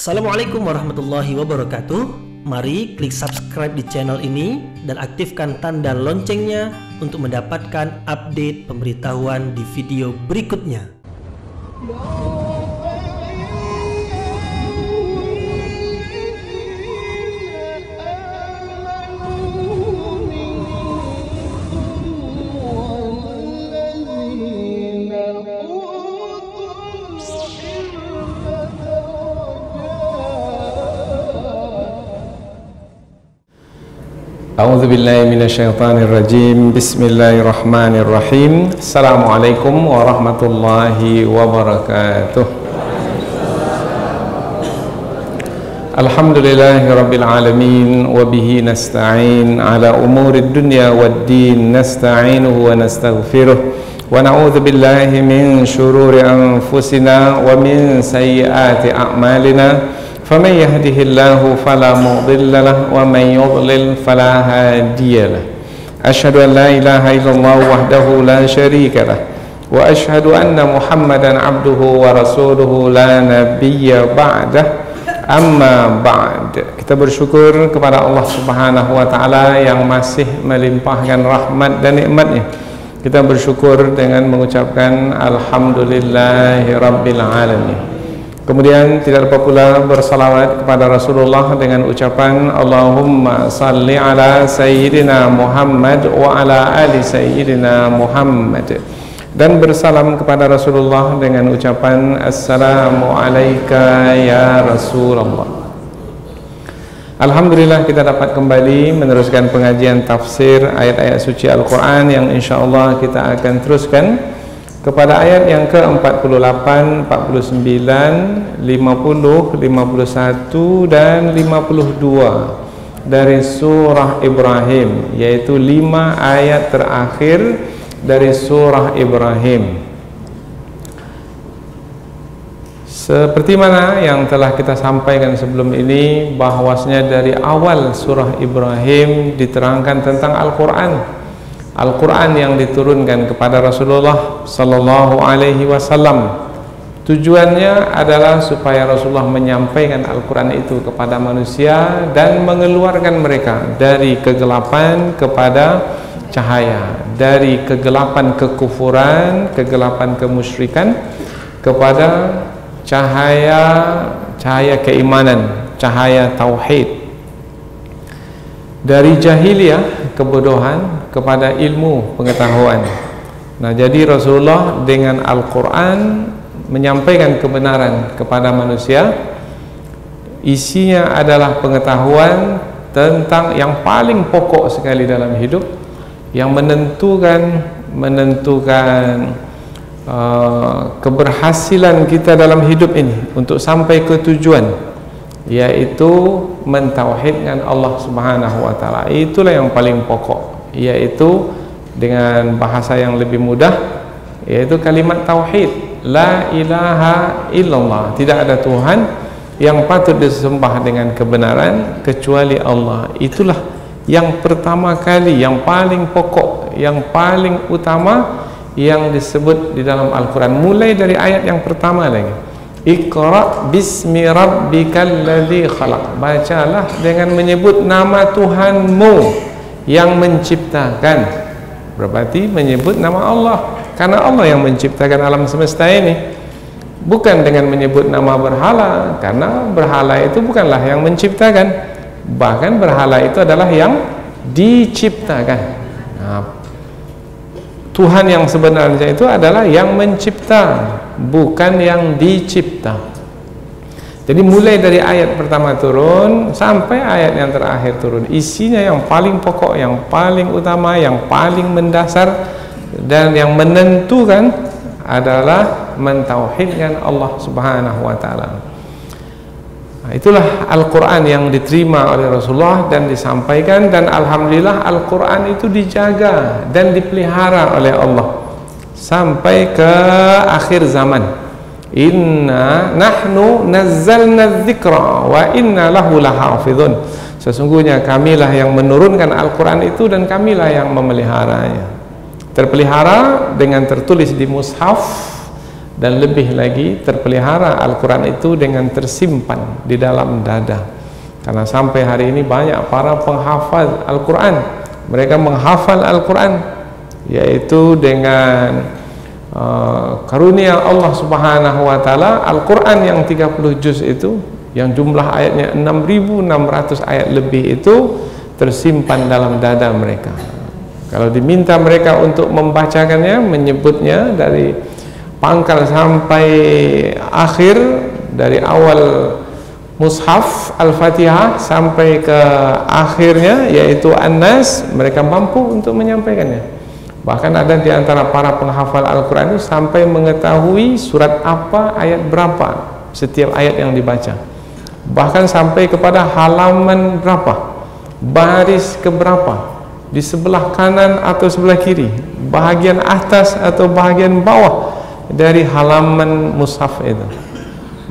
Assalamualaikum warahmatullahi wabarakatuh. Mari klik subscribe di channel ini dan aktifkan tanda loncengnya untuk mendapatkan update pemberitahuan di video berikutnya. A'udzu billahi minasyaitonir rajim. Bismillahirrahmanirrahim. Assalamualaikum warahmatullahi wabarakatuh. Alhamdulillahirabbil alamin wa bihi nasta'in ala umurid dunya waddin nasta'inuhu wa nastaghfiruh wa na'udzu billahi min shururi anfusina wa min sayyiati a'malina. فمن يهده الله فلا مضل له ومن يضلل فلا هادي له أشهد أن لا إله إلا الله وحده لا شريك له وأشهد أن محمدا عبده ورسوله لا نبي بعده أما بعد. Kita bersyukur kepada Allah Subhanahu wa taala yang masih melimpahkan rahmat dan nikmatnya. Kita bersyukur dengan mengucapkan alhamdulillahi rabbil alamin. Kemudian tidak lupa pula bersalawat kepada Rasulullah dengan ucapan Allahumma salli ala Sayyidina Muhammad wa ala ali Sayyidina Muhammad, dan bersalam kepada Rasulullah dengan ucapan Assalamu alayka ya Rasulullah. Alhamdulillah kita dapat kembali meneruskan pengajian tafsir ayat-ayat suci Al-Quran yang insyaAllah kita akan teruskan kepada ayat yang ke-48, 49, 50, 51 dan 52 dari surah Ibrahim, yaitu 5 ayat terakhir dari surah Ibrahim. Seperti mana yang telah kita sampaikan sebelum ini, bahwasanya dari awal surah Ibrahim diterangkan tentang Al-Quran. Al-Quran yang diturunkan kepada Rasulullah Sallallahu Alaihi Wasallam. Tujuannya adalah supaya Rasulullah menyampaikan Al-Quran itu kepada manusia dan mengeluarkan mereka dari kegelapan kepada cahaya, dari kegelapan kekufuran, kegelapan kemusyrikan kepada cahaya keimanan, cahaya tauhid, dari jahiliyah kebodohan kepada ilmu pengetahuan. Nah, jadi Rasulullah dengan Al-Quran menyampaikan kebenaran kepada manusia. Isinya adalah pengetahuan tentang yang paling pokok sekali dalam hidup, yang menentukan keberhasilan kita dalam hidup ini untuk sampai ke tujuan, yaitu mentauhidkan Allah Subhanahu wa taala. Itulah yang paling pokok, yaitu dengan bahasa yang lebih mudah, yaitu kalimat tauhid, la ilaha illallah, tidak ada Tuhan yang patut disembah dengan kebenaran kecuali Allah. Itulah yang pertama kali, yang paling pokok, yang paling utama yang disebut di dalam Al-Quran, mulai dari ayat yang pertama lagi. Iqra bismi rabbikal ladzi khalaq. Bacalah dengan menyebut nama Tuhanmu yang menciptakan. Berarti menyebut nama Allah, karena Allah yang menciptakan alam semesta ini. Bukan dengan menyebut nama berhala, karena berhala itu bukanlah yang menciptakan. Bahkan berhala itu adalah yang diciptakan. Nah, Tuhan yang sebenarnya itu adalah yang mencipta, bukan yang dicipta. Jadi mulai dari ayat pertama turun sampai ayat yang terakhir turun, isinya yang paling pokok, yang paling utama, yang paling mendasar dan yang menentukan adalah mentauhidkan Allah Subhanahu wa taala. Nah, itulah Al-Quran yang diterima oleh Rasulullah dan disampaikan, dan alhamdulillah Al-Quran itu dijaga dan dipelihara oleh Allah sampai ke akhir zaman. Inna nahnu nazzalna dzikra wa inna lahu lahafizun. Sesungguhnya kamilah yang menurunkan Al-Quran itu dan kamilah yang memeliharanya. Terpelihara dengan tertulis di mushaf dan lebih lagi terpelihara Al-Quran itu dengan tersimpan di dalam dada. Karena sampai hari ini banyak para penghafal Al-Quran, mereka menghafal Al-Quran, yaitu dengan karunia Allah Subhanahu wa taala. Al-Quran yang 30 juz itu, yang jumlah ayatnya 6.600 ayat lebih itu tersimpan dalam dada mereka. Kalau diminta mereka untuk membacakannya, menyebutnya dari pangkal sampai akhir, dari awal mushaf Al-Fatihah sampai ke akhirnya yaitu An-Nas, mereka mampu untuk menyampaikannya. Bahkan ada di antara para penghafal Al-Quran itu sampai mengetahui surat apa, ayat berapa setiap ayat yang dibaca, bahkan sampai kepada halaman berapa, baris keberapa, di sebelah kanan atau sebelah kiri, bahagian atas atau bahagian bawah dari halaman mushaf itu.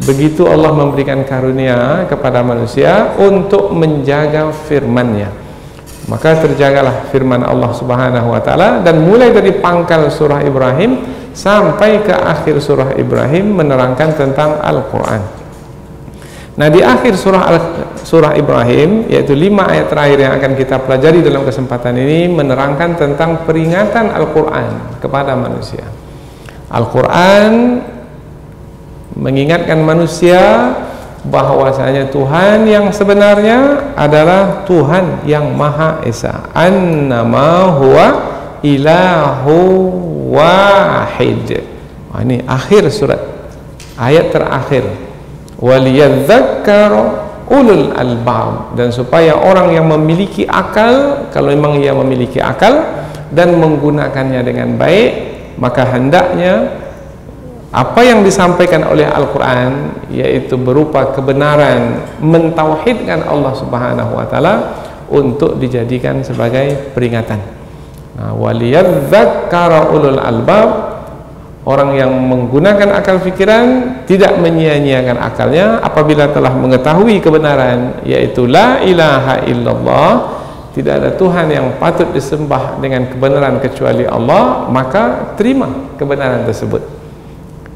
Begitu Allah memberikan karunia kepada manusia untuk menjaga firman-Nya. Maka terjagalah firman Allah Subhanahu wa taala, dan mulai dari pangkal surah Ibrahim sampai ke akhir surah Ibrahim menerangkan tentang Al-Quran. Nah, di akhir surah Ibrahim, yaitu 5 ayat terakhir yang akan kita pelajari dalam kesempatan ini, menerangkan tentang peringatan Al-Quran kepada manusia. Al-Quran mengingatkan manusia bahwasanya Tuhan yang sebenarnya adalah Tuhan yang Maha Esa. Annama huwa ilahu wahid. Ini akhir surat, ayat terakhir. Waliyadzakkaru ulul albab, dan supaya orang yang memiliki akal, kalau memang ia memiliki akal dan menggunakannya dengan baik, maka hendaknya apa yang disampaikan oleh Al-Quran, yaitu berupa kebenaran mentauhidkan Allah Subhanahu wa taala, untuk dijadikan sebagai peringatan. Waliyadzakkaru ulul albab, orang yang menggunakan akal fikiran tidak menyia-nyiakan akalnya apabila telah mengetahui kebenaran, yaitu la ilaha illallah, tidak ada Tuhan yang patut disembah dengan kebenaran kecuali Allah, maka terima kebenaran tersebut.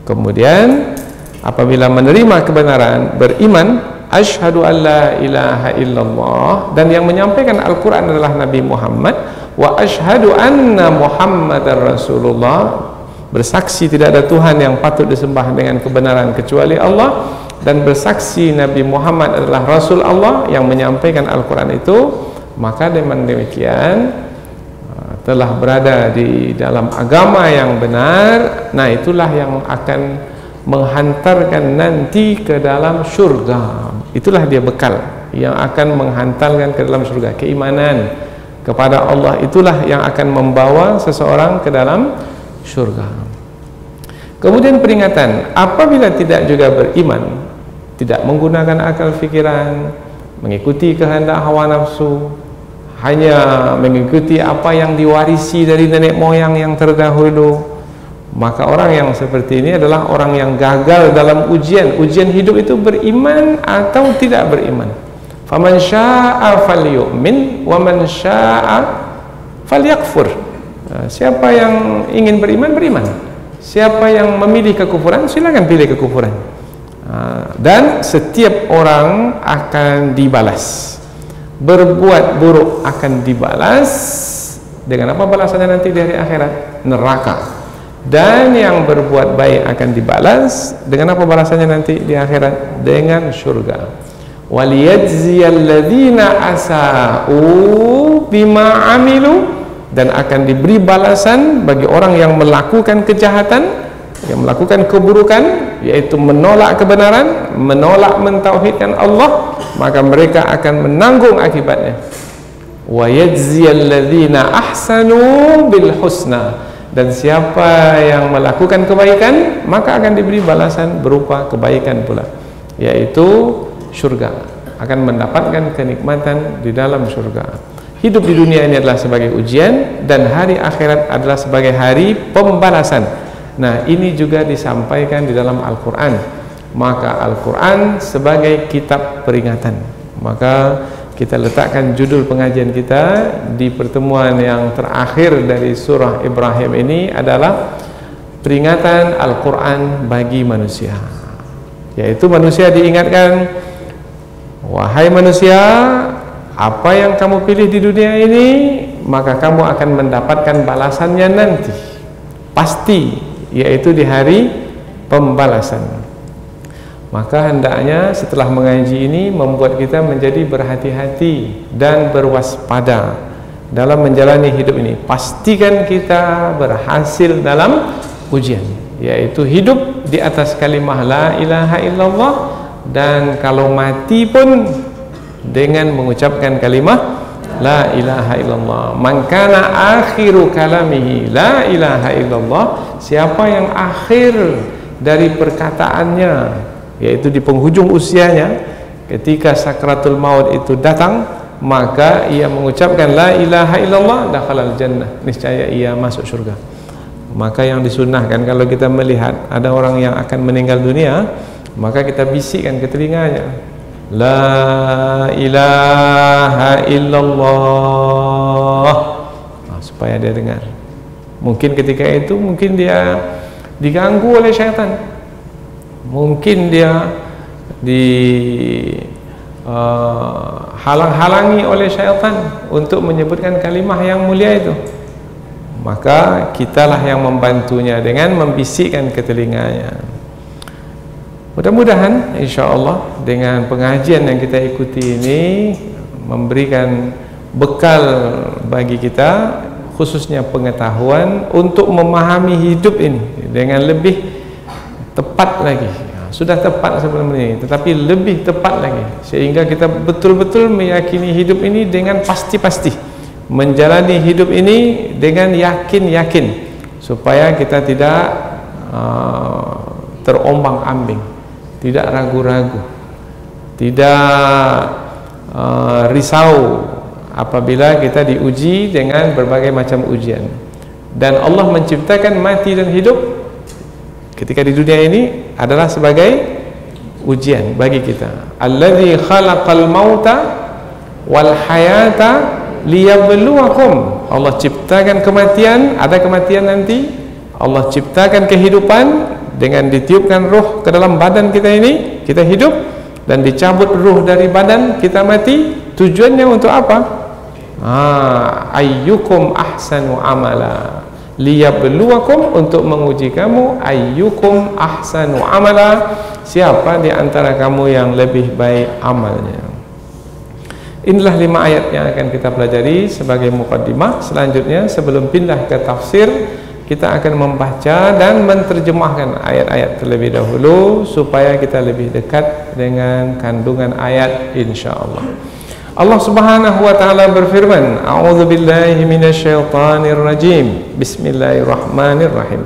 Kemudian apabila menerima kebenaran, beriman, asyhadu an la ilaha illallah, dan yang menyampaikan Al-Quran adalah Nabi Muhammad, wa asyhadu anna Muhammadar Rasulullah, bersaksi tidak ada Tuhan yang patut disembah dengan kebenaran kecuali Allah, dan bersaksi Nabi Muhammad adalah Rasul Allah yang menyampaikan Al-Quran itu, maka dengan demikian telah berada di dalam agama yang benar. Nah, itulah yang akan menghantarkan nanti ke dalam surga. Itulah dia bekal yang akan menghantarkan ke dalam surga. Keimanan kepada Allah itulah yang akan membawa seseorang ke dalam surga. Kemudian peringatan, apabila tidak juga beriman, tidak menggunakan akal fikiran, mengikuti kehendak hawa nafsu, hanya mengikuti apa yang diwarisi dari nenek moyang yang terdahulu, maka orang yang seperti ini adalah orang yang gagal dalam ujian hidup itu, beriman atau tidak beriman. Faman syaa'a falyu'min wa man syaa'a falyakfur. Siapa yang ingin beriman, beriman. Siapa yang memilih kekufuran, silakan pilih kekufuran. Dan setiap orang akan dibalas. Berbuat buruk akan dibalas dengan apa balasannya nanti di hari akhirat? Neraka. Dan yang berbuat baik akan dibalas dengan apa balasannya nanti di akhirat? Dengan surga. Waliyadziyalladzina asa'u bima amilu, dan akan diberi balasan bagi orang yang melakukan kejahatan, yang melakukan keburukan, yaitu menolak kebenaran, menolak mentauhidkan Allah, maka mereka akan menanggung akibatnya. Wa yajziyalladzina ahsanu bil husna, dan siapa yang melakukan kebaikan maka akan diberi balasan berupa kebaikan pula, yaitu surga, akan mendapatkan kenikmatan di dalam surga. Hidup di dunia ini adalah sebagai ujian, dan hari akhirat adalah sebagai hari pembalasan. Nah, ini juga disampaikan di dalam Al-Quran. Maka Al-Quran sebagai kitab peringatan. Maka kita letakkan judul pengajian kita di pertemuan yang terakhir dari surah Ibrahim ini adalah peringatan Al-Quran bagi manusia, yaitu manusia diingatkan, wahai manusia, apa yang kamu pilih di dunia ini, maka kamu akan mendapatkan balasannya nanti, pasti, yaitu di hari pembalasan. Maka hendaknya setelah mengaji ini membuat kita menjadi berhati-hati dan berwaspada dalam menjalani hidup ini. Pastikan kita berhasil dalam ujian, yaitu hidup di atas kalimah la ilaha illallah, dan kalau mati pun dengan mengucapkan kalimah la ilaha illallah. Man kana akhiru kalamihi la ilaha illallah, siapa yang akhir dari perkataannya, yaitu di penghujung usianya, ketika sakratul maut itu datang, maka ia mengucapkan la ilaha illallah, dakhalal jannah, niscaya ia masuk surga. Maka yang disunnahkan kalau kita melihat ada orang yang akan meninggal dunia, maka kita bisikkan ke telinganya, la ilaha illallah, supaya dia dengar. Mungkin ketika itu mungkin dia diganggu oleh syaitan, mungkin dia halang-halangi oleh syaitan untuk menyebutkan kalimah yang mulia itu. Maka kitalah yang membantunya dengan membisikkan ke telinganya. Mudah-mudahan insyaAllah dengan pengajian yang kita ikuti ini memberikan bekal bagi kita, khususnya pengetahuan untuk memahami hidup ini dengan lebih tepat lagi. Sudah tepat sebelum ini, tetapi lebih tepat lagi, sehingga kita betul-betul meyakini hidup ini dengan pasti-pasti, menjalani hidup ini dengan yakin-yakin, supaya kita tidak terombang-ambing, tidak ragu-ragu, tidak risau apabila kita diuji dengan berbagai macam ujian. Dan Allah menciptakan mati dan hidup ketika di dunia ini adalah sebagai ujian bagi kita. Alladzi khalaqal mauta wal hayata liyabluwakum. Allah ciptakan kematian, ada kematian nanti. Allah ciptakan kehidupan dengan ditiupkan ruh ke dalam badan kita ini, kita hidup, dan dicabut ruh dari badan, kita mati. Tujuannya untuk apa? Ayyukum ahsanu amala, liyabluwakum, untuk menguji kamu. Ayyukum ahsanu amala, siapa di antara kamu yang lebih baik amalnya. Inilah 5 ayat yang akan kita pelajari sebagai mukaddimah. Selanjutnya sebelum pindah ke tafsir, kita akan membaca dan menerjemahkan ayat-ayat terlebih dahulu supaya kita lebih dekat dengan kandungan ayat insyaallah. Allah Subhanahu wa taala berfirman, A'udzu billahi minasyaitonir rajim. Bismillahirrahmanirrahim.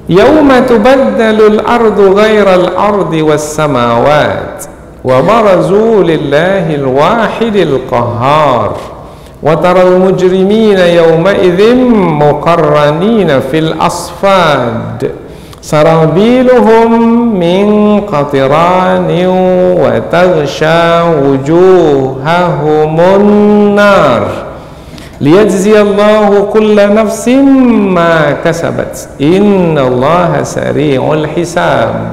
Yauma tubaddalul ardu ghairal ardi was samawat wa barazu lillahil wahidil qahhar wa taral mujrimina yawma idzin muqarranina fil asfad sarabiluhum min qatiranin wa taghsha wujuhahumun nar liyajziyallahu kulla nafsin ma kasabat innallaha sari'ul hisab.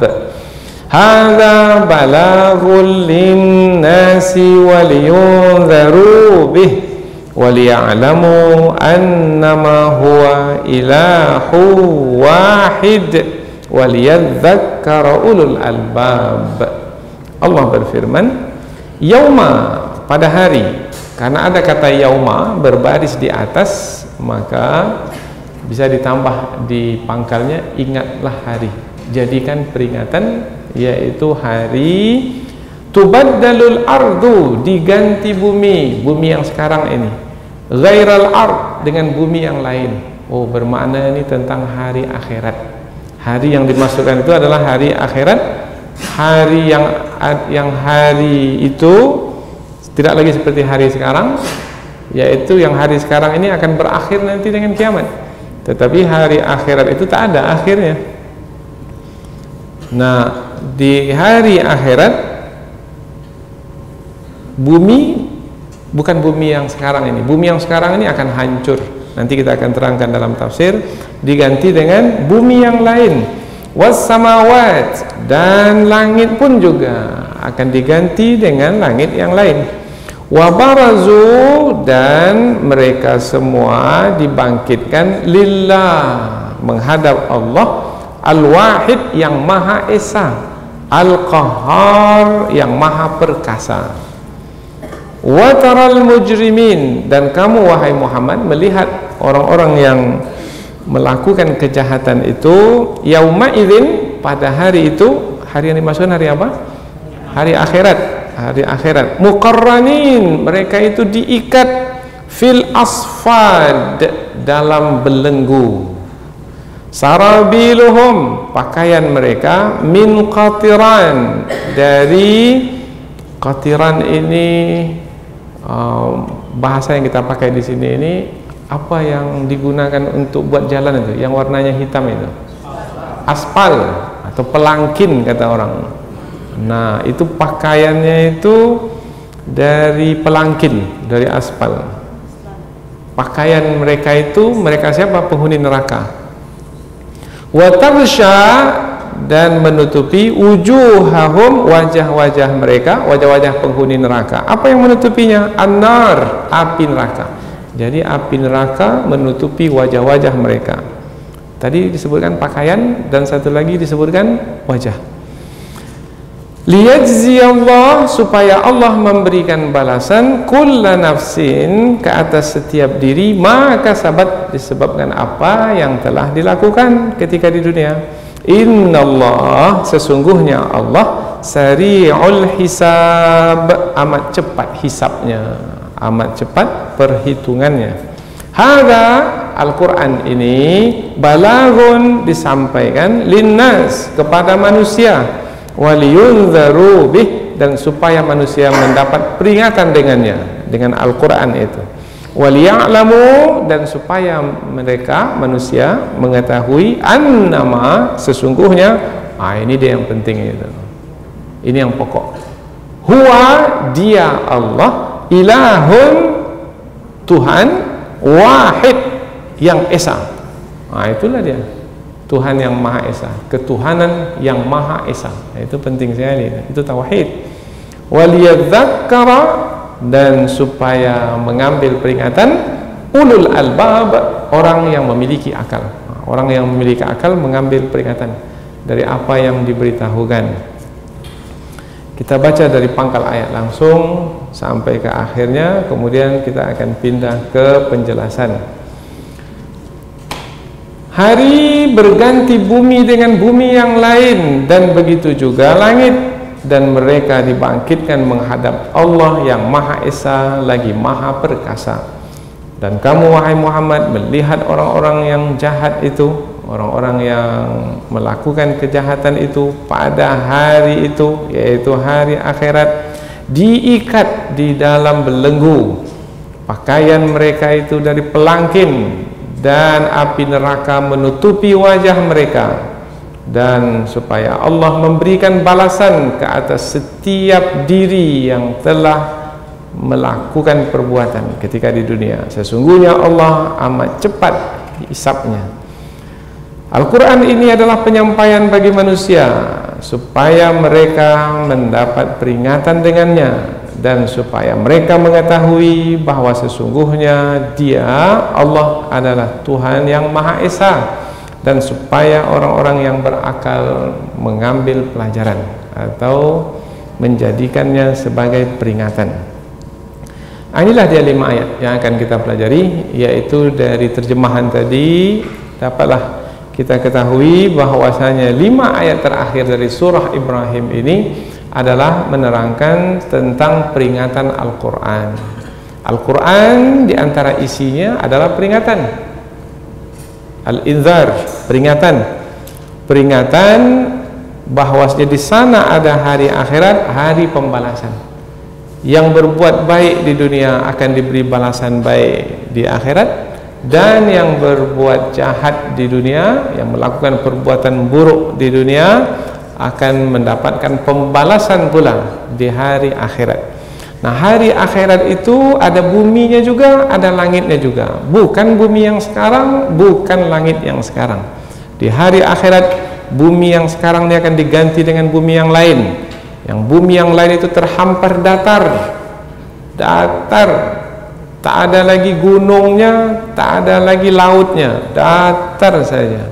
Hadza balaghul linnasi waliyunzaru bih waliya'lamu annama huwa ilahu wahid waliyadzakkara ulul albab. Allah berfirman, yauma, pada hari. Karena ada kata yauma berbaris di atas, maka bisa ditambah di pangkalnya, ingatlah hari, jadikan peringatan, yaitu hari tubaddalul ardu, diganti bumi, bumi yang sekarang ini, ghairal ard, dengan bumi yang lain. Oh, bermakna ini tentang hari akhirat. Hari yang dimasukkan itu adalah hari akhirat, hari yang hari itu tidak lagi seperti hari sekarang, yaitu yang hari sekarang ini akan berakhir nanti dengan kiamat. Tetapi hari akhirat itu tak ada akhirnya. Nah, di hari akhirat bumi bukan bumi yang sekarang ini. Bumi yang sekarang ini akan hancur nanti kita akan terangkan dalam tafsir, diganti dengan bumi yang lain. Was samawat, dan langit pun juga akan diganti dengan langit yang lain. Wa barazu, dan mereka semua dibangkitkan lillah, menghadap Allah al-wahid yang maha esa, al-qahhar yang maha perkasa. Wa taral mujrimin, dan kamu wahai Muhammad melihat orang-orang yang melakukan kejahatan itu, yauma idzin, pada hari itu, hari yang dimaksudkan hari apa? Hari akhirat, hari akhirat. Muqarranin, mereka itu diikat fil asfad, dalam belenggu. Sarabiluhum, pakaian mereka, min qatiran, dari qatiran ini bahasa yang kita pakai di sini ini apa yang digunakan untuk buat jalan itu, yang warnanya hitam itu? Aspal atau pelangkin kata orang. Nah, itu pakaiannya itu dari pelangkin, dari aspal. Pakaian mereka itu, mereka siapa? Penghuni neraka. Wa tarsha, dan menutupi wujuhahum, wajah-wajah mereka, wajah-wajah penghuni neraka. Apa yang menutupinya? An-nar, api neraka. Jadi api neraka menutupi wajah-wajah mereka. Tadi disebutkan pakaian, dan satu lagi disebutkan wajah. Liyajziyallah, supaya Allah memberikan balasan kulla nafsin, ke atas setiap diri, maka sabat, disebabkan apa yang telah dilakukan ketika di dunia. Innallah, sesungguhnya Allah sari'ul hisab, amat cepat hisabnya, amat cepat perhitungannya. Hadza, Al-Quran ini, balaghun, disampaikan, linnas, kepada manusia, waliyunzaru bih, dan supaya manusia mendapat peringatan dengannya, dengan Al-Quran itu. Waliya'lamu, dan supaya mereka manusia mengetahui, annama, sesungguhnya, ini dia yang penting itu, ini yang pokok, huwa, dia Allah, ilahun, Tuhan, wahid, yang esa. Itulah dia, Tuhan yang maha esa, ketuhanan yang maha esa. Itu penting sekali, itu tauhid. Waliyadzakkara, dan supaya mengambil peringatan, ulul albab, orang yang memiliki akal. Orang yang memiliki akal mengambil peringatan dari apa yang diberitahukan. Kita baca dari pangkal ayat langsung sampai ke akhirnya, kemudian kita akan pindah ke penjelasan. Hari berganti bumi dengan bumi yang lain, dan begitu juga langit, dan mereka dibangkitkan menghadap Allah yang maha esa lagi maha perkasa. Dan kamu wahai Muhammad melihat orang-orang yang jahat itu, orang-orang yang melakukan kejahatan itu pada hari itu, yaitu hari akhirat, diikat di dalam belenggu. Pakaian mereka itu dari pelangkin, dan api neraka menutupi wajah mereka. Dan supaya Allah memberikan balasan ke atas setiap diri yang telah melakukan perbuatan ketika di dunia. Sesungguhnya Allah amat cepat hisabnya. Al-Quran ini adalah penyampaian bagi manusia supaya mereka mendapat peringatan dengannya, dan supaya mereka mengetahui bahwa sesungguhnya Dia, Allah, adalah Tuhan yang Maha Esa, dan supaya orang-orang yang berakal mengambil pelajaran atau menjadikannya sebagai peringatan. Inilah dia 5 ayat yang akan kita pelajari, yaitu dari terjemahan tadi dapatlah kita ketahui bahwasanya 5 ayat terakhir dari surah Ibrahim ini adalah menerangkan tentang peringatan Al-Quran. Al-Quran diantara isinya adalah peringatan, al-inzar, peringatan bahwasanya di sana ada hari akhirat, hari pembalasan. Yang berbuat baik di dunia akan diberi balasan baik di akhirat, dan yang berbuat jahat di dunia, yang melakukan perbuatan buruk di dunia, akan mendapatkan pembalasan pula di hari akhirat. Nah, hari akhirat itu ada buminya juga, ada langitnya juga. Bukan bumi yang sekarang, bukan langit yang sekarang. Di hari akhirat, bumi yang sekarang ini akan diganti dengan bumi yang lain. Yang bumi yang lain itu terhampar datar, tak ada lagi gunungnya, tak ada lagi lautnya, datar saja.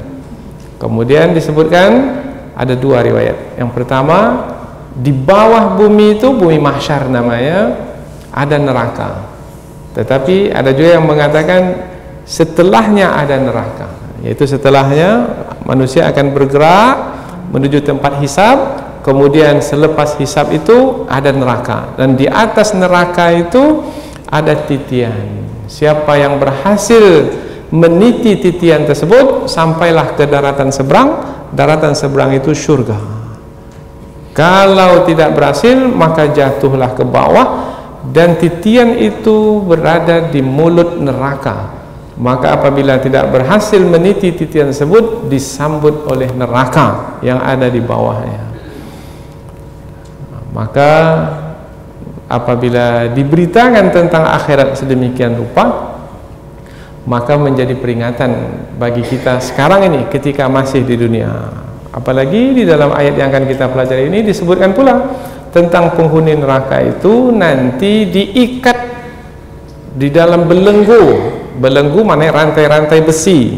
Kemudian disebutkan ada dua riwayat. Yang pertama, di bawah bumi itu, bumi mahsyar namanya, ada neraka. Tetapi ada juga yang mengatakan setelahnya ada neraka, yaitu setelahnya manusia akan bergerak menuju tempat hisab. Kemudian selepas hisab itu ada neraka, dan di atas neraka itu ada titian. Siapa yang berhasil meniti titian tersebut, sampailah ke daratan seberang. Daratan seberang itu surga. Kalau tidak berhasil, maka jatuhlah ke bawah, dan titian itu berada di mulut neraka. Maka apabila tidak berhasil meniti titian tersebut, disambut oleh neraka yang ada di bawahnya. Maka apabila diberitakan tentang akhirat sedemikian rupa, maka menjadi peringatan bagi kita sekarang ini ketika masih di dunia. Apalagi di dalam ayat yang akan kita pelajari ini disebutkan pula tentang penghuni neraka itu nanti diikat di dalam belenggu. Belenggu maknanya rantai-rantai besi.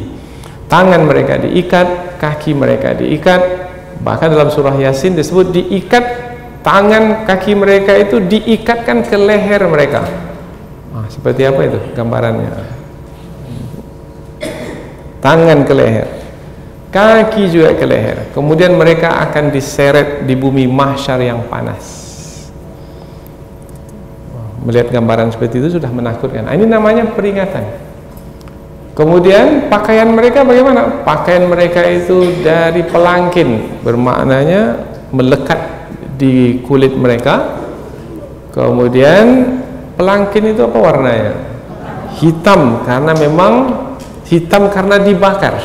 Tangan mereka diikat, kaki mereka diikat. Bahkan dalam surah Yasin disebut diikat, tangan kaki mereka itu diikatkan ke leher mereka. Seperti apa itu gambarannya? Tangan ke leher, kaki juga ke leher. Kemudian mereka akan diseret di bumi mahsyar yang panas. Melihat gambaran seperti itu sudah menakutkan. Ini namanya peringatan. Kemudian pakaian mereka bagaimana? Pakaian mereka itu dari pelangkin, bermaknanya melekat di kulit mereka. Kemudian pelangkin itu apa warnanya? Hitam, karena memang hitam karena dibakar,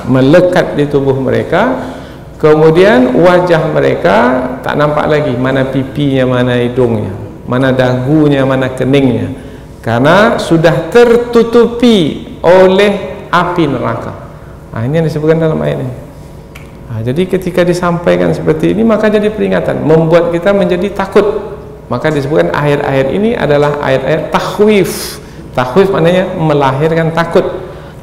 melekat di tubuh mereka. Kemudian wajah mereka tak nampak lagi mana pipinya, mana hidungnya, mana dagunya, mana keningnya, karena sudah tertutupi oleh api neraka. Ini yang disebutkan dalam ayat ini. Jadi ketika disampaikan seperti ini, maka jadi peringatan, membuat kita menjadi takut. Maka disebutkan ayat-ayat ini adalah ayat-ayat takhwif. Takhwif maknanya melahirkan takut.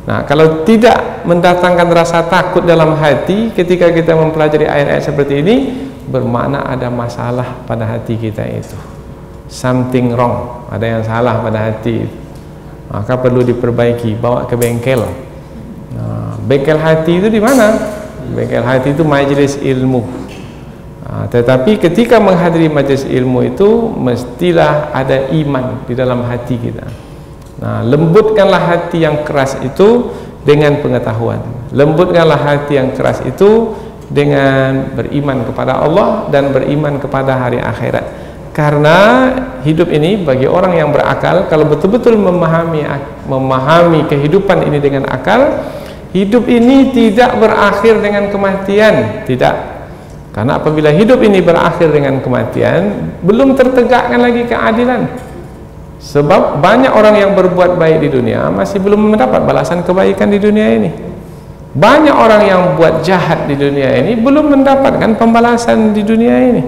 Nah, kalau tidak mendatangkan rasa takut dalam hati ketika kita mempelajari ayat-ayat seperti ini, bermakna ada masalah pada hati kita itu. Something wrong, ada yang salah pada hati. Maka perlu diperbaiki, bawa ke bengkel. Nah, bengkel hati itu di mana? Bengkel hati itu majelis ilmu. Tetapi ketika menghadiri majelis ilmu itu mestilah ada iman di dalam hati kita. Nah, lembutkanlah hati yang keras itu dengan pengetahuan. Lembutkanlah hati yang keras itu dengan beriman kepada Allah dan beriman kepada hari akhirat. Karena hidup ini bagi orang yang berakal, kalau betul-betul memahami kehidupan ini dengan akal, hidup ini tidak berakhir dengan kematian, tidak. Karena apabila hidup ini berakhir dengan kematian, belum tertegakkan lagi keadilan. Sebab banyak orang yang berbuat baik di dunia masih belum mendapat balasan kebaikan di dunia ini. Banyak orang yang buat jahat di dunia ini belum mendapatkan pembalasan di dunia ini.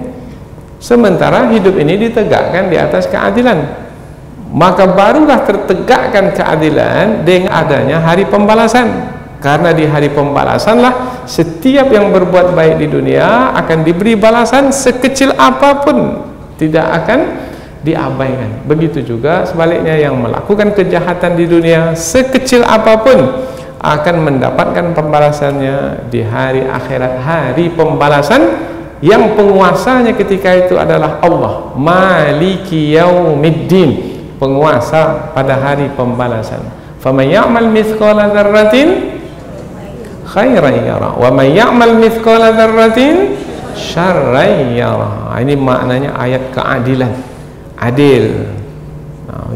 Sementara hidup ini ditegakkan di atas keadilan. Maka barulah tertegakkan keadilan dengan adanya hari pembalasan. Karena di hari pembalasanlah setiap yang berbuat baik di dunia akan diberi balasan sekecil apapun, tidak akan diabaikan. Begitu juga sebaliknya, yang melakukan kejahatan di dunia sekecil apapun akan mendapatkan pembalasannya di hari akhirat, hari pembalasan yang penguasanya ketika itu adalah Allah, Maliki Yaumiddin, penguasa pada hari pembalasan. Faman ya'mal mithqala dzarratin khairan yara wa man ya'mal mithqala dzarratin syarran yara. Ini maknanya ayat keadilan, adil.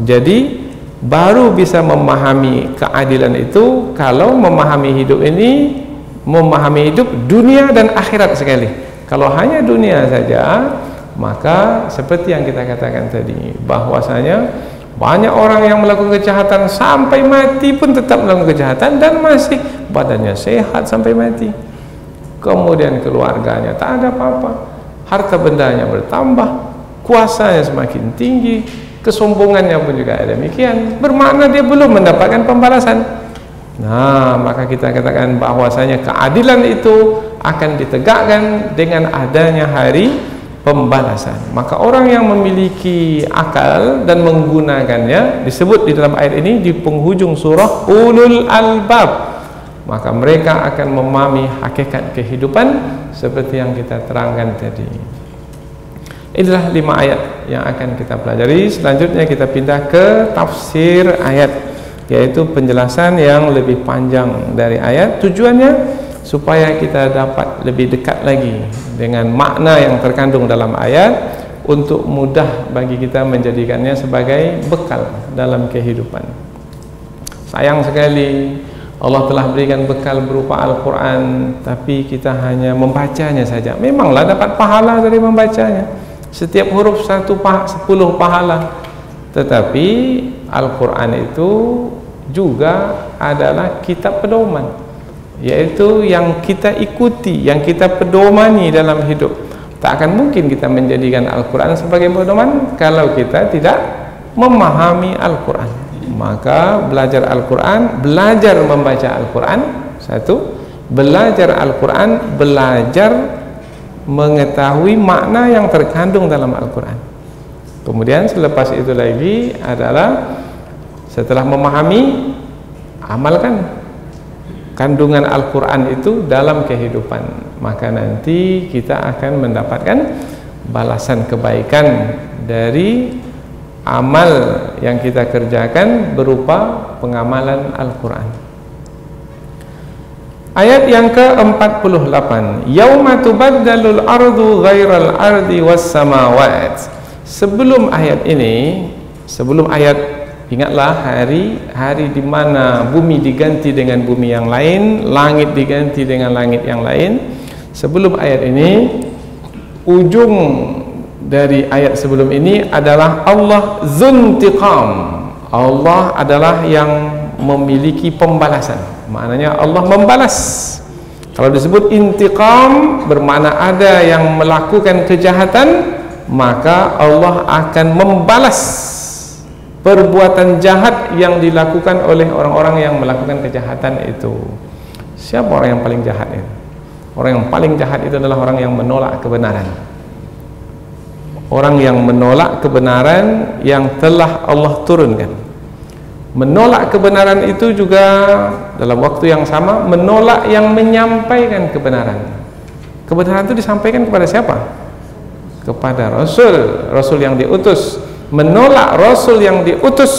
Jadi baru bisa memahami keadilan itu kalau memahami hidup ini, memahami hidup dunia dan akhirat sekali. Kalau hanya dunia saja, Maka seperti yang kita katakan tadi, bahwasanya banyak orang yang melakukan kejahatan sampai mati pun tetap melakukan kejahatan dan masih badannya sehat sampai mati. Kemudian keluarganya tak ada apa-apa, harta bendanya bertambah, kuasanya semakin tinggi, kesombongannya pun juga demikian. Bermakna dia belum mendapatkan pembalasan. Nah, maka kita katakan bahwasanya keadilan itu akan ditegakkan dengan adanya hari pembalasan. Maka orang yang memiliki akal dan menggunakannya, disebut di dalam ayat ini di penghujung surah, ulul albab, maka mereka akan memahami hakikat kehidupan seperti yang kita terangkan tadi. Inilah 5 ayat yang akan kita pelajari. Selanjutnya kita pindah ke tafsir ayat, yaitu penjelasan yang lebih panjang dari ayat. Tujuannya supaya kita dapat lebih dekat lagi dengan makna yang terkandung dalam ayat, untuk mudah bagi kita menjadikannya sebagai bekal dalam kehidupan. Sayang sekali Allah telah berikan bekal berupa Al-Quran, tapi kita hanya membacanya saja. Memanglah dapat pahala dari membacanya, setiap huruf 10 pahala. Tetapi Al-Quran itu juga adalah kitab pedoman, yaitu yang kita ikuti, yang kita pedomani dalam hidup. Tak akan mungkin kita menjadikan Al-Quran sebagai pedoman kalau kita tidak memahami Al-Quran. Maka belajar Al-Quran, belajar membaca Al-Quran, satu, belajar Al-Quran, belajar mengetahui makna yang terkandung dalam Al-Quran. Kemudian selepas itu lagi adalah setelah memahami, amalkan kandungan Al-Quran itu dalam kehidupan. Maka nanti kita akan mendapatkan balasan kebaikan dari amal yang kita kerjakan berupa pengamalan Al-Quran. Ayat yang ke-48, yauma tubaddalul ardu ghairal ardi was samawat. Sebelum ayat ini, sebelum ayat, ingatlah hari di mana bumi diganti dengan bumi yang lain, langit diganti dengan langit yang lain. Sebelum ayat ini, ujung dari ayat sebelum ini adalah Allah Dzuntiqam. Allah adalah yang memiliki pembalasan. Maknanya Allah membalas. Kalau disebut intiqam, bermakna ada yang melakukan kejahatan, maka Allah akan membalas perbuatan jahat yang dilakukan oleh orang-orang yang melakukan kejahatan itu. Siapa orang yang paling jahat itu? Orang yang paling jahat itu adalah orang yang menolak kebenaran. Orang yang menolak kebenaran yang telah Allah turunkan. Menolak kebenaran itu juga dalam waktu yang sama menolak yang menyampaikan kebenaran. Kebenaran itu disampaikan kepada siapa? Kepada Rasul, Rasul yang diutus. Menolak Rasul yang diutus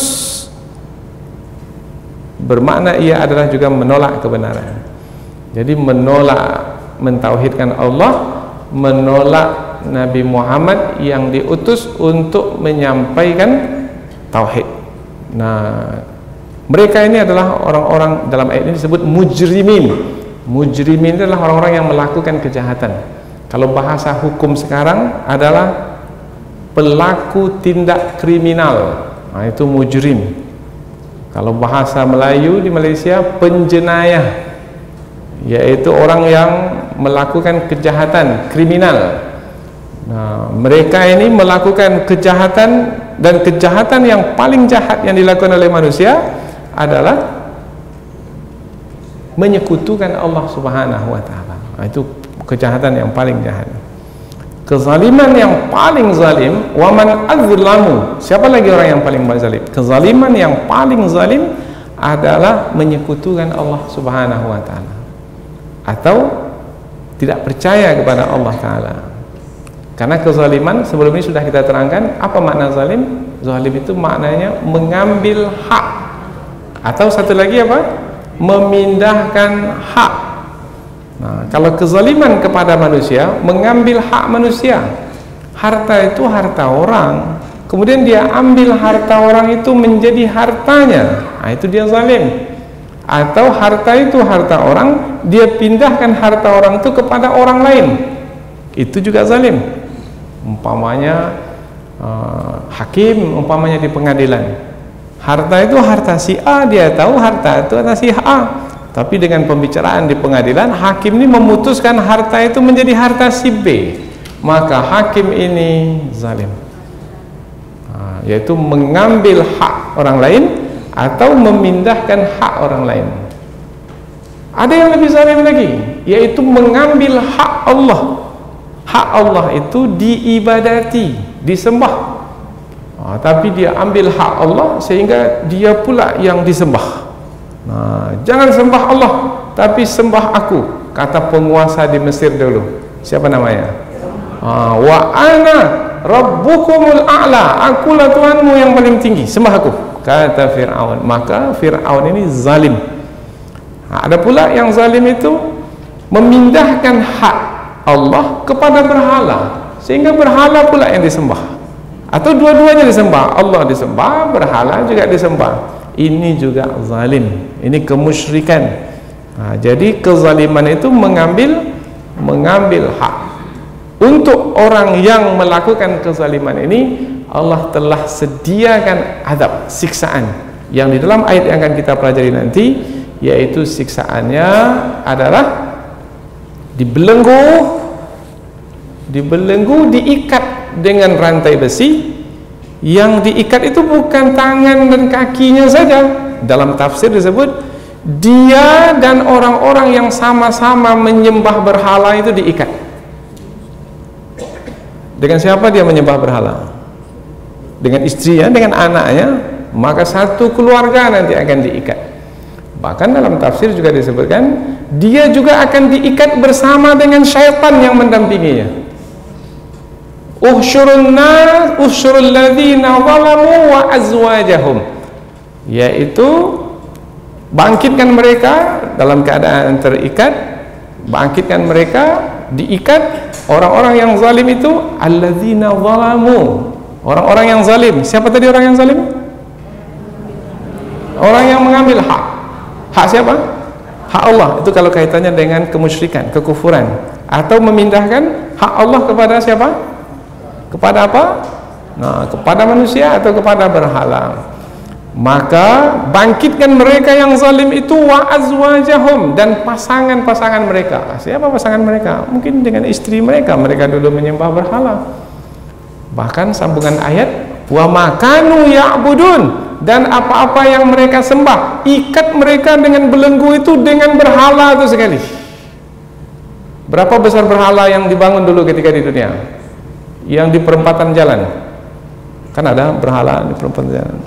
bermakna ia adalah juga menolak kebenaran. Jadi menolak mentauhidkan Allah, menolak Nabi Muhammad yang diutus untuk menyampaikan tauhid. Nah, mereka ini adalah orang-orang, dalam ayat ini disebut mujrimin. Mujrimin adalah orang-orang yang melakukan kejahatan. Kalau bahasa hukum sekarang adalah pelaku tindak kriminal. Nah, itu mujrim. Kalau bahasa Melayu di Malaysia, penjenayah, yaitu orang yang melakukan kejahatan kriminal. Nah, mereka ini melakukan kejahatan, dan kejahatan yang paling jahat yang dilakukan oleh manusia adalah menyekutukan Allah Subhanahu wa taala. Nah, itu kejahatan yang paling jahat. Kezaliman yang paling zalim, wa man azlamu. Siapa lagi orang yang paling zalim? Kezaliman yang paling zalim adalah menyekutukan Allah Subhanahu wa taala, atau tidak percaya kepada Allah taala. Karena kezaliman sebelum ini sudah kita terangkan apa makna zalim. Zalim itu maknanya mengambil hak, atau satu lagi apa? Memindahkan hak. Nah, kalau kezaliman kepada manusia, mengambil hak manusia. Harta itu harta orang, kemudian dia ambil harta orang itu menjadi hartanya. Nah, itu dia zalim. Atau harta itu harta orang, dia pindahkan harta orang itu kepada orang lain. Itu juga zalim. Umpamanya hakim, umpamanya di pengadilan, harta itu harta si A, dia tahu harta itu harta si A, tapi dengan pembicaraan di pengadilan, hakim ini memutuskan harta itu menjadi harta si B, maka hakim ini zalim, yaitu mengambil hak orang lain atau memindahkan hak orang lain. Ada yang lebih zalim lagi, yaitu mengambil hak Allah. Hak Allah itu diibadati, disembah, tapi dia ambil hak Allah sehingga dia pula yang disembah. Jangan sembah Allah, tapi sembah aku, kata penguasa di Mesir dulu. Siapa namanya? Wa ana rabbukumul a'la, akulah Tuhanmu yang paling tinggi, sembah aku, kata Fir'aun. Maka Fir'aun ini zalim. Ada pula yang zalim itu memindahkan hak Allah kepada berhala, sehingga berhala pula yang disembah, atau dua-duanya disembah, Allah disembah, berhala juga disembah. Ini juga zalim, ini kemusyrikan. Jadi kezaliman itu mengambil hak. Untuk orang yang melakukan kezaliman ini, Allah telah sediakan azab, siksaan, yang di dalam ayat yang akan kita pelajari nanti, yaitu siksaannya adalah dibelenggu, diikat dengan rantai besi. Yang diikat itu bukan tangan dan kakinya saja. Dalam tafsir disebut dia dan orang-orang yang sama-sama menyembah berhala itu diikat. Dengan siapa dia menyembah berhala? Dengan istrinya, dengan anaknya, maka satu keluarga nanti akan diikat. Bahkan dalam tafsir juga disebutkan dia juga akan diikat bersama dengan syaitan yang mendampinginya. Uhsyurul ladzina zalamu wa azwajahum, yaitu bangkitkan mereka dalam keadaan terikat, bangkitkan mereka diikat, orang-orang yang zalim itu alladzina zalamu, orang-orang yang zalim. Siapa tadi orang yang zalim? Orang yang mengambil hak. Hak siapa? Hak Allah. Itu kalau kaitannya dengan kemusyrikan, kekufuran, atau memindahkan hak Allah kepada siapa? Kepada apa? Kepada manusia atau kepada berhala. Maka bangkitkan mereka yang zalim itu wa azwajahum, dan pasangan-pasangan mereka. Siapa pasangan mereka? Mungkin dengan istri mereka dulu menyembah berhala. Bahkan sambungan ayat, wa makanu ya'budun, dan apa-apa yang mereka sembah, ikat mereka dengan belenggu itu dengan berhala itu sekali. Berapa besar berhala yang dibangun dulu ketika di dunia? Yang di perempatan jalan, kan ada berhala di perempatan jalan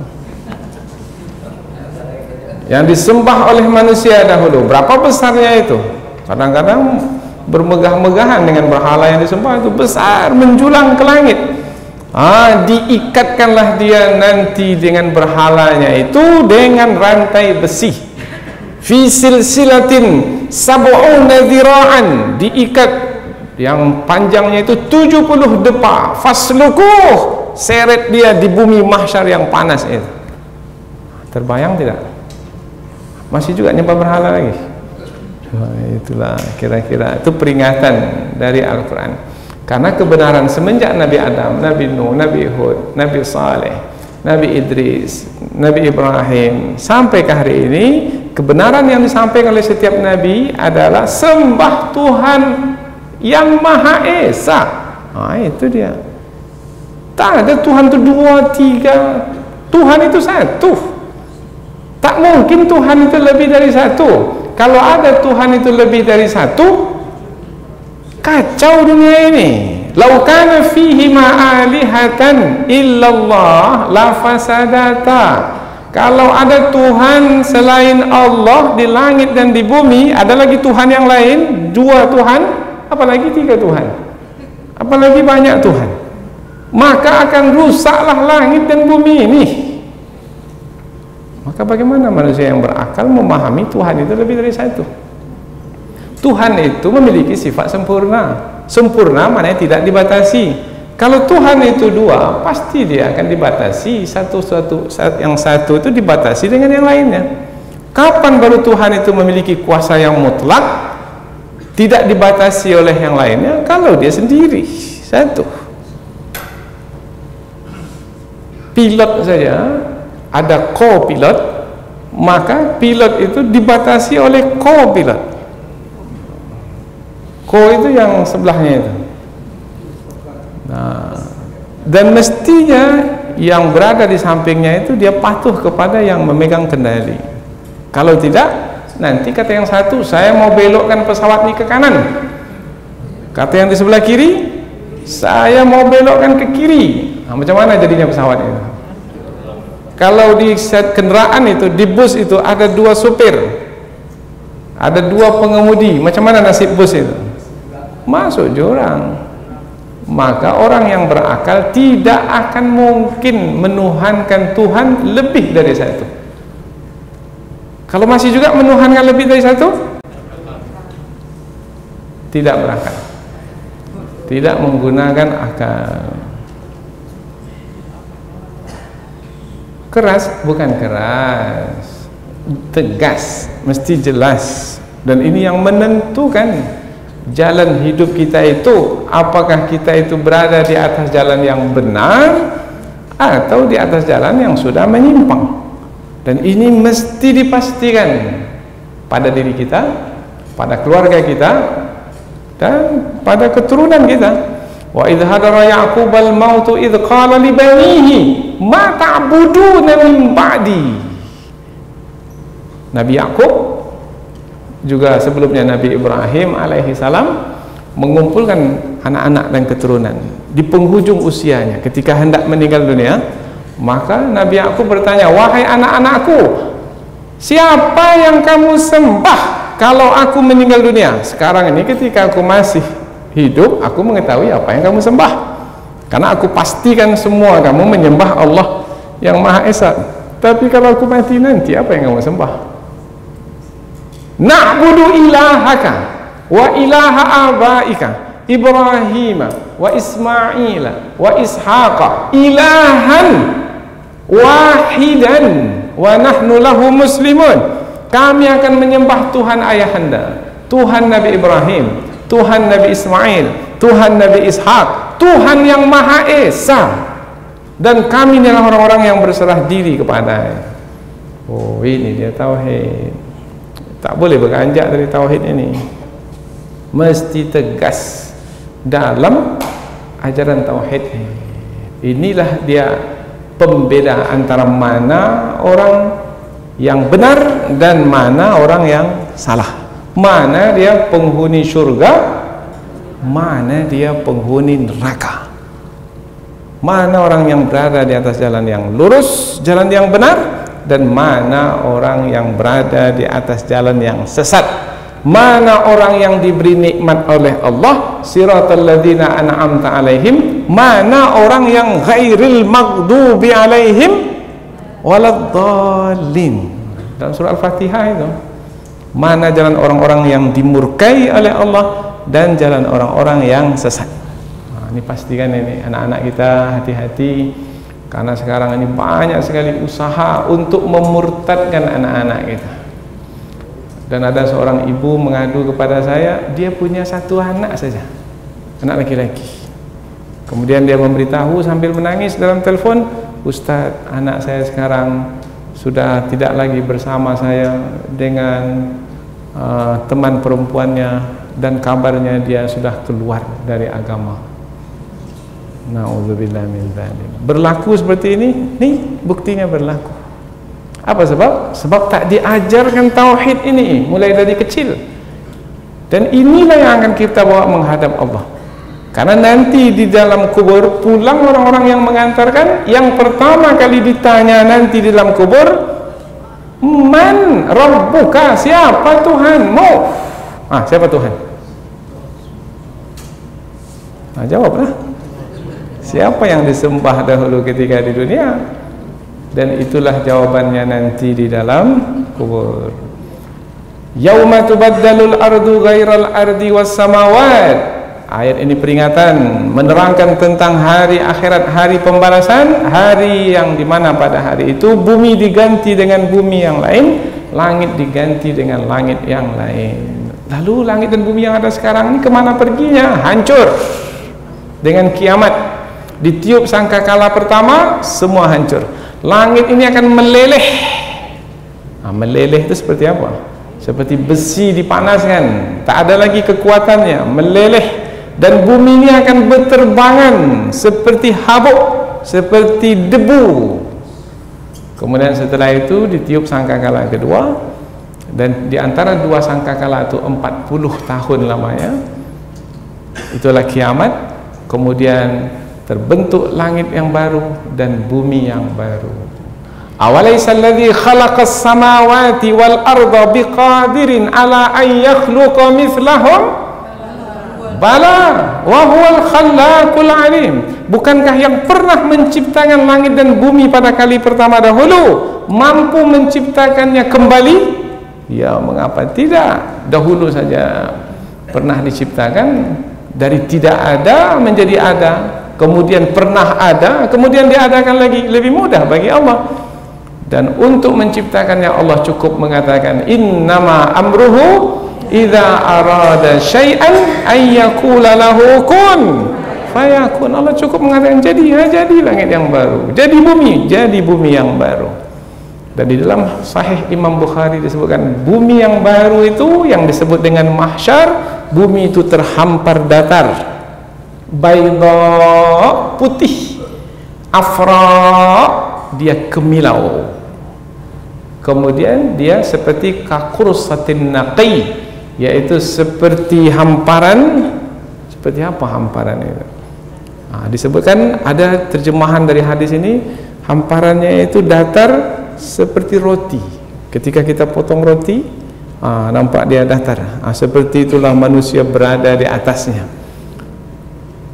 yang disembah oleh manusia dahulu. Berapa besarnya itu? Kadang-kadang bermegah-megahan dengan berhala yang disembah itu, besar, menjulang ke langit. Diikatkanlah dia nanti dengan berhalanya itu dengan rantai besi, fi silsilatin sab'una dzira'an, diikat yang panjangnya itu 70 depa, faslukuh, seret dia di bumi mahsyar yang panas itu. Terbayang tidak? Masih juga nyembah berhala lagi. Itulah kira-kira itu peringatan dari Al-Quran. Karena kebenaran semenjak Nabi Adam, Nabi Nuh, Nabi Hud, Nabi Saleh, Nabi Idris, Nabi Ibrahim, sampai ke hari ini, kebenaran yang disampaikan oleh setiap Nabi adalah sembah Tuhan yang Maha Esa. Itu dia. Tak ada Tuhan itu dua, tiga. Tuhan itu satu. Tak mungkin Tuhan itu lebih dari satu. Kalau ada Tuhan itu lebih dari satu, kacau dunia ini. Lau kana fihi ma'alihatan illallah la fasadata. Kalau ada Tuhan selain Allah di langit dan di bumi, ada lagi Tuhan yang lain, dua Tuhan, apalagi tiga Tuhan, apalagi banyak Tuhan, maka akan rusaklah langit dan bumi ini. Maka bagaimana manusia yang berakal memahami Tuhan itu lebih dari satu? Tuhan itu memiliki sifat sempurna. Sempurna maknanya tidak dibatasi. Kalau Tuhan itu dua, pasti dia akan dibatasi. Yang satu itu dibatasi dengan yang lainnya. Kapan baru Tuhan itu memiliki kuasa yang mutlak, tidak dibatasi oleh yang lainnya? Kalau dia sendiri satu. pilot saja, ada co-pilot, maka pilot itu dibatasi oleh co-pilot. Co itu yang sebelahnya itu. Nah, dan mestinya yang berada di sampingnya itu dia patuh kepada yang memegang kendali. Kalau tidak, nanti kata yang satu, saya mau belokkan pesawat ini ke kanan. Kata yang di sebelah kiri, saya mau belokkan ke kiri. Nah, macam mana jadinya pesawat itu? Kalau di set kendaraan itu, di bus itu ada 2 supir, ada 2 pengemudi, macam mana nasib bus itu? Masuk jurang. Maka orang yang berakal tidak akan mungkin menuhankan Tuhan lebih dari satu. Kalau masih juga menuhankan lebih dari satu, tidak berakal, tidak menggunakan akal. Keras bukan keras, tegas, mesti jelas. Dan ini yang menentukan jalan hidup kita itu, apakah kita itu berada di atas jalan yang benar atau di atas jalan yang sudah menyimpang. Dan ini mesti dipastikan pada diri kita, pada keluarga kita, dan pada keturunan kita. Wa idh hadara Ya'qub al-maut idh qala li banihi ma ta'buduna min ba'di. Nabi Ya'qub juga sebelumnya Nabi Ibrahim alaihi salam mengumpulkan anak-anak dan keturunan di penghujung usianya ketika hendak meninggal dunia. Maka Nabi Ya'qub bertanya, wahai anak-anakku, siapa yang kamu sembah kalau aku meninggal dunia? Sekarang ini ketika aku masih hidup, aku mengetahui apa yang kamu sembah, karena aku pastikan semua kamu menyembah Allah yang Maha Esa. Tapi kalau aku mati nanti, apa yang kamu sembah? Na'budu ilahaka wa ilaha abaika Ibrahim wa Ismail wa Ishaqa ilahan wahidan wa nahnu lahu muslimun. Kami akan menyembah Tuhan ayahanda, Tuhan Nabi Ibrahim, Tuhan Nabi Ismail, Tuhan Nabi Ishak, Tuhan yang Maha Esa, dan kami adalah orang-orang yang berserah diri kepadanya. Oh, ini dia tauhid. Tak boleh beranjak dari tauhid ini. Mesti tegas dalam ajaran tauhid. Inilah dia pembeda antara mana orang yang benar dan mana orang yang salah. Mana dia penghuni syurga, mana dia penghuni neraka. Mana orang yang berada di atas jalan yang lurus, jalan yang benar, dan mana orang yang berada di atas jalan yang sesat. Mana orang yang diberi nikmat oleh Allah, siratal ladzina an'amta alaihim, mana orang yang ghairil maghdubi alaihim waladdallin. Dalam surah Al-Fatihah itu, mana jalan orang-orang yang dimurkai oleh Allah dan jalan orang-orang yang sesat. Nah, ini pastikan ini anak-anak kita hati-hati, karena sekarang ini banyak sekali usaha untuk memurtadkan anak-anak kita. Dan ada seorang ibu mengadu kepada saya, dia punya 1 anak saja, anak laki-laki. Kemudian dia memberitahu sambil menangis dalam telepon, Ustaz, anak saya sekarang sudah tidak lagi bersama saya dengan teman perempuannya, dan kabarnya dia sudah keluar dari agama. Na'udzubillah min dzalik. Berlaku seperti ini, nih buktinya berlaku. Apa sebab? Sebab tak diajarkan tauhid ini mulai dari kecil. Dan inilah yang akan kita bawa menghadap Allah. Karena nanti di dalam kubur, pulang orang-orang yang mengantarkan, yang pertama kali ditanya nanti di dalam kubur, man rabbuka, siapa Tuhanmu? Siapa Tuhan? Jawablah. Siapa yang disembah dahulu ketika di dunia? Dan itulah jawabannya nanti di dalam kubur. Yauma tubaddalul ardu ghairal ardi was samawat. Ayat ini peringatan, menerangkan tentang hari akhirat, hari pembalasan, hari yang dimana pada hari itu bumi diganti dengan bumi yang lain, langit diganti dengan langit yang lain. Lalu langit dan bumi yang ada sekarang ini kemana perginya? Hancur dengan kiamat. ditiup sangkakala pertama, semua hancur. Langit ini akan meleleh. Meleleh itu seperti apa? Seperti besi dipanaskan, tak ada lagi kekuatannya, meleleh. Dan bumi ini akan berterbangan seperti habuk, seperti debu. Kemudian setelah itu ditiup sangkakala kedua, dan di antara dua sangkakala itu 40 tahun lamanya, itulah kiamat. Kemudian terbentuk langit yang baru dan bumi yang baru. Awalaysa alladhi khalaqas samawati wal arda biqadirin ala an yakhluqa mithlahum bala wa huwal khallaqul alim. Bukankah yang pernah menciptakan langit dan bumi pada kali pertama dahulu mampu menciptakannya kembali? Ya, mengapa tidak? Dahulu saja pernah diciptakan, dari tidak ada menjadi ada, kemudian pernah ada, kemudian diadakan lagi. Lebih mudah bagi Allah. Dan untuk menciptakannya Allah cukup mengatakan innama amruhu idza arada syai'an ay yaqula lahu kun fayakun. Allah cukup mengatakan jadi, jadi langit yang baru, jadi bumi yang baru. Dan di dalam Sahih Imam Bukhari disebutkan bumi yang baru itu yang disebut dengan mahsyar. Bumi itu terhampar datar, bayda putih, afra dia kemilau, kemudian dia seperti kakursatin naqi, yaitu seperti hamparan. Seperti apa hamparan itu? Disebutkan ada terjemahan dari hadis ini, hamparannya itu datar seperti roti. Ketika kita potong roti, nampak dia datar. Seperti itulah manusia berada di atasnya.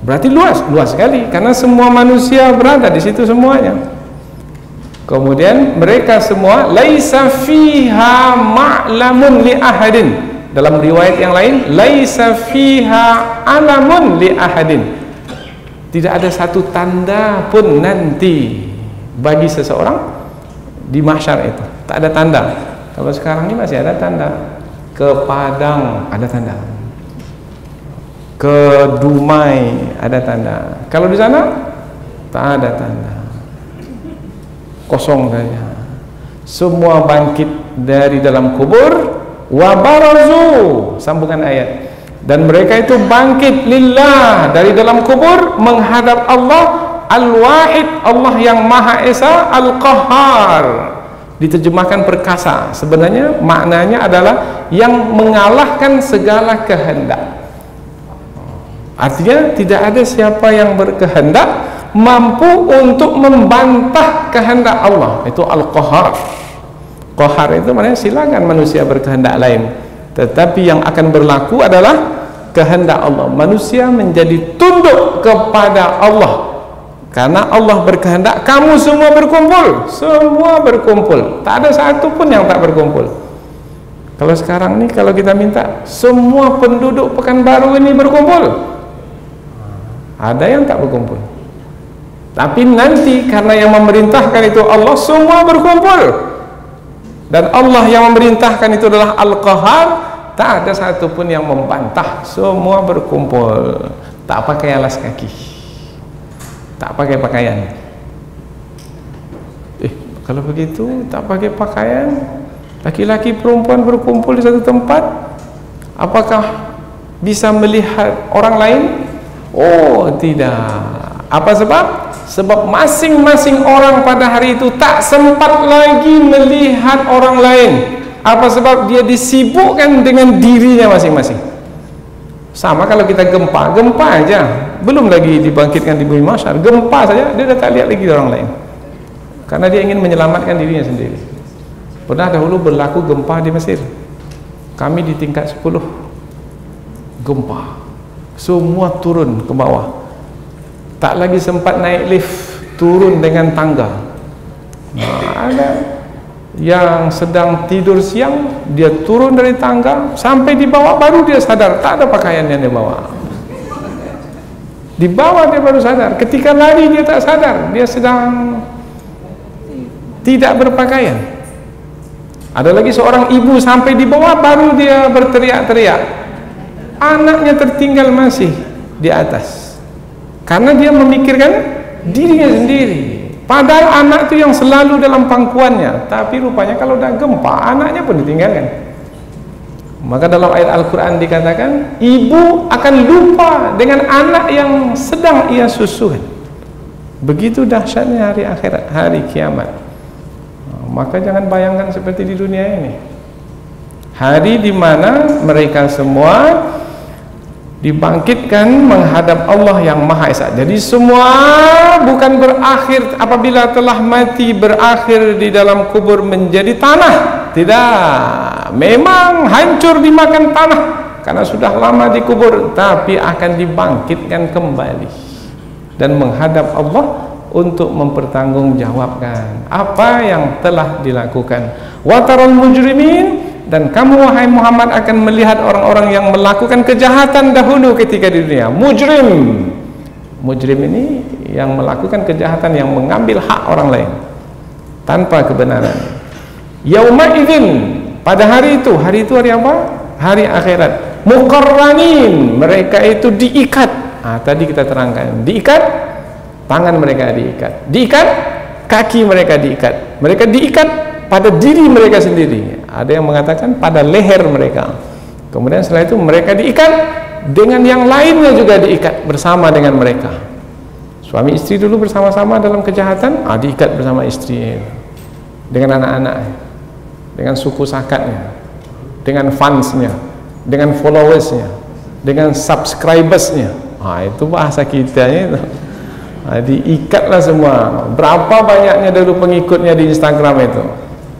Berarti luas sekali, karena semua manusia berada di situ semuanya. Kemudian mereka semua laisa fiha ma'lamun li ahadin. Dalam riwayat yang lain, laisa fiha alamun li ahadin. Tidak ada satu tanda pun nanti bagi seseorang di mahsyar itu. Tak ada tanda. Kalau sekarang ini masih ada tanda. Ke Padang ada tanda, ke Dumai ada tanda. Kalau di sana tak ada tanda, kosong saja. Semua bangkit dari dalam kubur. Wa barazu, sambungan ayat, dan mereka itu bangkit lillah, dari dalam kubur menghadap Allah al-wahid, Allah yang maha esa, al-qahhar. Diterjemahkan perkasa, sebenarnya maknanya adalah yang mengalahkan segala kehendak. Artinya tidak ada siapa yang berkehendak mampu untuk membantah kehendak Allah. Itu al-qahhar. Qahar itu maknanya silakan manusia berkehendak lain, tetapi yang akan berlaku adalah kehendak Allah. Manusia menjadi tunduk kepada Allah, karena Allah berkehendak kamu semua berkumpul, tak ada satu pun yang tak berkumpul. Kalau sekarang ini kalau kita minta semua penduduk Pekanbaru ini berkumpul, ada yang tak berkumpul. Tapi nanti karena yang memerintahkan itu Allah, semua berkumpul. Dan Allah yang memerintahkan itu adalah Al-Qahhar, tak ada satupun yang membantah, semua berkumpul. Tak pakai alas kaki, tak pakai pakaian. Kalau begitu tak pakai pakaian, laki-laki perempuan berkumpul di satu tempat, apakah bisa melihat orang lain? Oh tidak. Apa sebab? Sebab masing-masing orang pada hari itu tak sempat lagi melihat orang lain. Apa sebab? Dia disibukkan dengan dirinya masing-masing. Sama kalau kita gempa aja, belum lagi dibangkitkan di bumi mahsyar, gempa saja dia dah tak lihat lagi orang lain, karena dia ingin menyelamatkan dirinya sendiri. Pernah dahulu berlaku gempa di Mesir, kami di tingkat 10, gempa, semua turun ke bawah. Tak lagi sempat naik lift, turun dengan tangga. Ada yang sedang tidur siang, dia turun dari tangga sampai di bawah baru dia sadar tak ada pakaian yang dia bawa. Di bawah dia baru sadar. Ketika lari dia tak sadar, dia sedang tidak berpakaian. Ada lagi seorang ibu sampai di bawah baru dia berteriak-teriak. Anaknya tertinggal masih di atas. Karena dia memikirkan dirinya sendiri. Padahal anak itu yang selalu dalam pangkuannya, tapi rupanya kalau udah gempa, anaknya pun ditinggalkan. Maka dalam ayat Al-Quran dikatakan, ibu akan lupa dengan anak yang sedang ia susukan. Begitu dahsyatnya hari akhirat, hari kiamat. Maka jangan bayangkan seperti di dunia ini. Hari di mana mereka semua dibangkitkan menghadap Allah yang Maha Esa. Jadi semua bukan berakhir apabila telah mati, berakhir di dalam kubur menjadi tanah. Tidak, memang hancur dimakan tanah karena sudah lama dikubur, tapi akan dibangkitkan kembali dan menghadap Allah untuk mempertanggungjawabkan apa yang telah dilakukan. Wa taral mujrimin, dan kamu wahai Muhammad akan melihat orang-orang yang melakukan kejahatan dahulu ketika di dunia. Mujrim, mujrim ini yang melakukan kejahatan, yang mengambil hak orang lain tanpa kebenaran. Yauma idzin, pada hari itu hari apa? Hari akhirat. Muqarranin, mereka itu diikat. Tadi kita terangkan, diikat, tangan mereka diikat, kaki mereka diikat. Mereka diikat pada diri mereka sendiri. Ada yang mengatakan pada leher mereka. Kemudian setelah itu mereka diikat dengan yang lainnya juga diikat bersama dengan mereka. Suami istri dulu bersama-sama dalam kejahatan, diikat bersama istri, dengan anak-anak, dengan suku sakatnya, dengan fansnya, dengan followersnya, dengan subscribersnya. Itu bahasa kitanya itu. Diikatlah semua. Berapa banyaknya dulu pengikutnya di Instagram itu?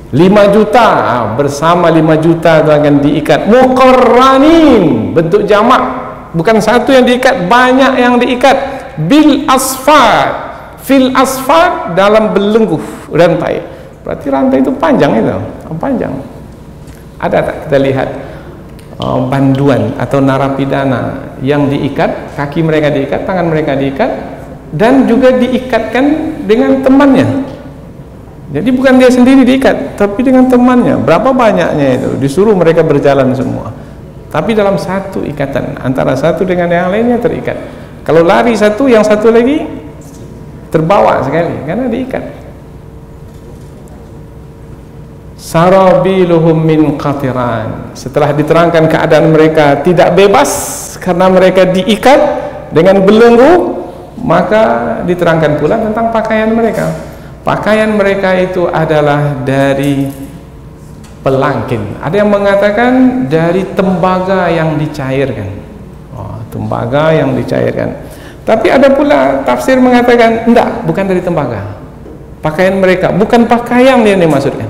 5 juta, bersama 5 juta itu akan diikat. Muqarranin, bentuk jamak, bukan satu yang diikat, banyak yang diikat. Bil asfad, fil asfad, dalam belenggu rantai. Berarti rantai itu panjang, itu panjang. Ada tak kita lihat banduan atau narapidana yang diikat, kaki mereka diikat, tangan mereka diikat, dan juga diikatkan dengan temannya. Jadi bukan dia sendiri diikat, tapi dengan temannya. Berapa banyaknya itu, disuruh mereka berjalan semua, tapi dalam satu ikatan, antara satu dengan yang lainnya terikat. Kalau lari satu, yang satu lagi terbawa sekali karena diikat. Sarabiluhum min qatiran. Setelah diterangkan keadaan mereka tidak bebas karena mereka diikat dengan belenggu, maka diterangkan pula tentang pakaian mereka. Pakaian mereka itu adalah dari pelangkin. Ada yang mengatakan dari tembaga yang dicairkan. Tembaga yang dicairkan. Tapi ada pula tafsir mengatakan enggak, bukan dari tembaga. Pakaian mereka bukan pakaian yang dimaksudkan.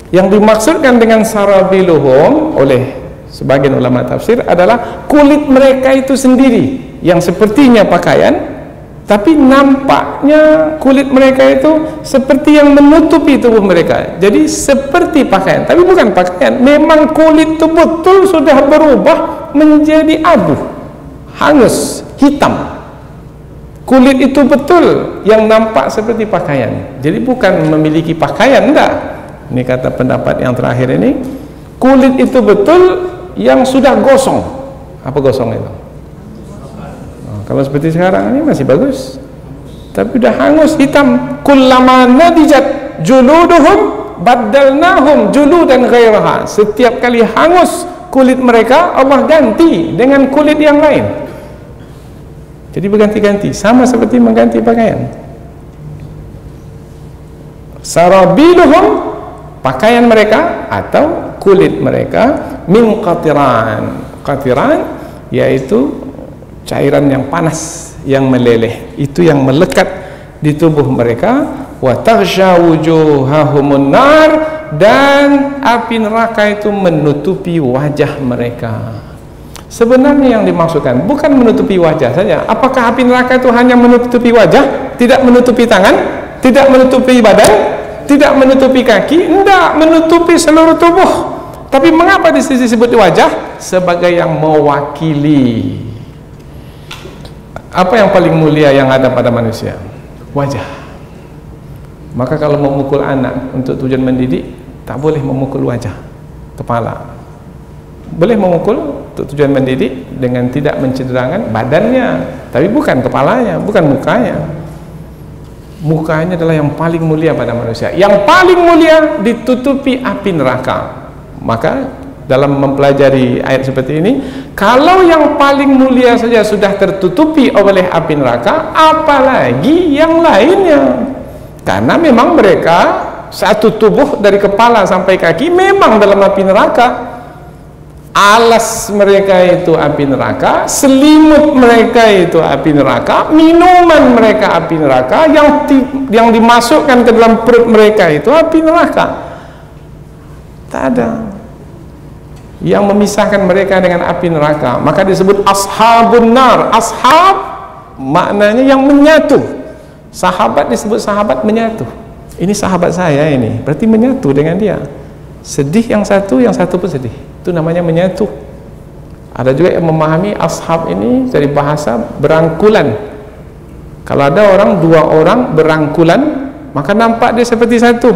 Yang dimaksudkan dengan sarabiluhum oleh sebagian ulama tafsir adalah kulit mereka itu sendiri yang sepertinya pakaian, tapi nampaknya kulit mereka itu seperti yang menutupi tubuh mereka. Jadi seperti pakaian, tapi bukan pakaian. Memang kulit itu betul sudah berubah menjadi abu, hangus, hitam. Kulit itu betul yang nampak seperti pakaian. Jadi bukan memiliki pakaian, enggak. Ini kata pendapat yang terakhir ini, kulit itu betul yang sudah gosong. Apa gosong itu? Kalau seperti sekarang ini masih bagus, tapi udah hangus, hitam. Kullama nadijat juluduhum baddalnahum juludan ghairaha. Setiap kali hangus kulit mereka, Allah ganti dengan kulit yang lain. Jadi berganti-ganti, sama seperti mengganti pakaian. Sarabiluhum, pakaian mereka atau kulit mereka, min qatiran. Qatiran yaitu cairan yang panas, yang meleleh, itu yang melekat di tubuh mereka. Wa taghsha wujuhahumun nar, dan api neraka itu menutupi wajah mereka. Sebenarnya yang dimaksudkan bukan menutupi wajah saja. Apakah api neraka itu hanya menutupi wajah, tidak menutupi tangan, tidak menutupi badan, tidak menutupi kaki? Tidak, menutupi seluruh tubuh. Tapi mengapa disebut wajah? Sebagai yang mewakili apa yang paling mulia yang ada pada manusia? Wajah. Maka kalau memukul anak untuk tujuan mendidik, tak boleh memukul wajah, kepala. Boleh memukul untuk tujuan mendidik dengan tidak mencederakan badannya, tapi bukan kepalanya, bukan mukanya. mukanya adalah yang paling mulia pada manusia. Yang paling mulia ditutupi api neraka. Maka dalam mempelajari ayat seperti ini, kalau yang paling mulia saja sudah tertutupi oleh api neraka, apalagi yang lainnya. Karena memang mereka satu tubuh dari kepala sampai kaki memang dalam api neraka. Alas mereka itu api neraka, selimut mereka itu api neraka, minuman mereka api neraka, yang dimasukkan ke dalam perut mereka itu api neraka. Tak ada yang memisahkan mereka dengan api neraka. Maka disebut ashabun nar. Ashab maknanya yang menyatu. Sahabat disebut sahabat menyatu. Ini sahabat saya ini, berarti menyatu dengan dia. Sedih yang satu pun sedih. Itu namanya menyatu. Ada juga yang memahami ashab ini dari bahasa berangkulan. Kalau ada orang, dua orang berangkulan, maka nampak dia seperti satu.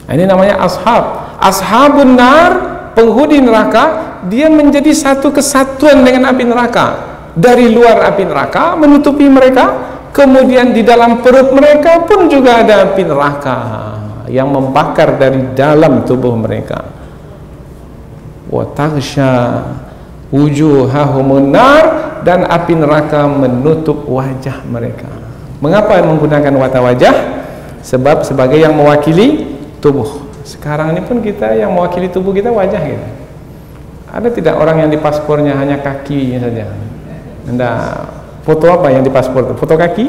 Ini namanya ashab. Ashabun nar, penghuni neraka, dia menjadi satu kesatuan dengan api neraka. Dari luar api neraka menutupi mereka, kemudian di dalam perut mereka pun juga ada api neraka yang membakar dari dalam tubuh mereka. Wa taghsha wujuhahumun nar, dan api neraka menutup wajah mereka. Mengapa menggunakan kata wajah? Sebab sebagai yang mewakili tubuh. Sekarang ini pun kita yang mewakili tubuh kita wajah kita. Ada tidak orang yang di paspornya hanya kakinya saja? Tidak. Foto apa yang di paspor itu? Foto kaki?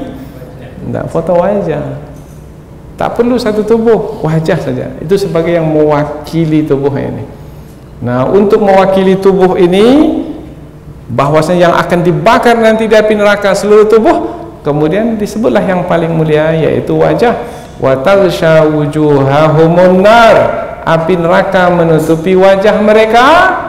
Tidak, foto wajah. Tak perlu satu tubuh, wajah saja. Itu sebagai yang mewakili tubuh ini. Nah, untuk mewakili tubuh ini, bahwasanya yang akan dibakar nanti di api neraka seluruh tubuh, kemudian disebutlah yang paling mulia, yaitu wajah. Wa taghsha wujuhahumun nar, api neraka menutupi wajah mereka.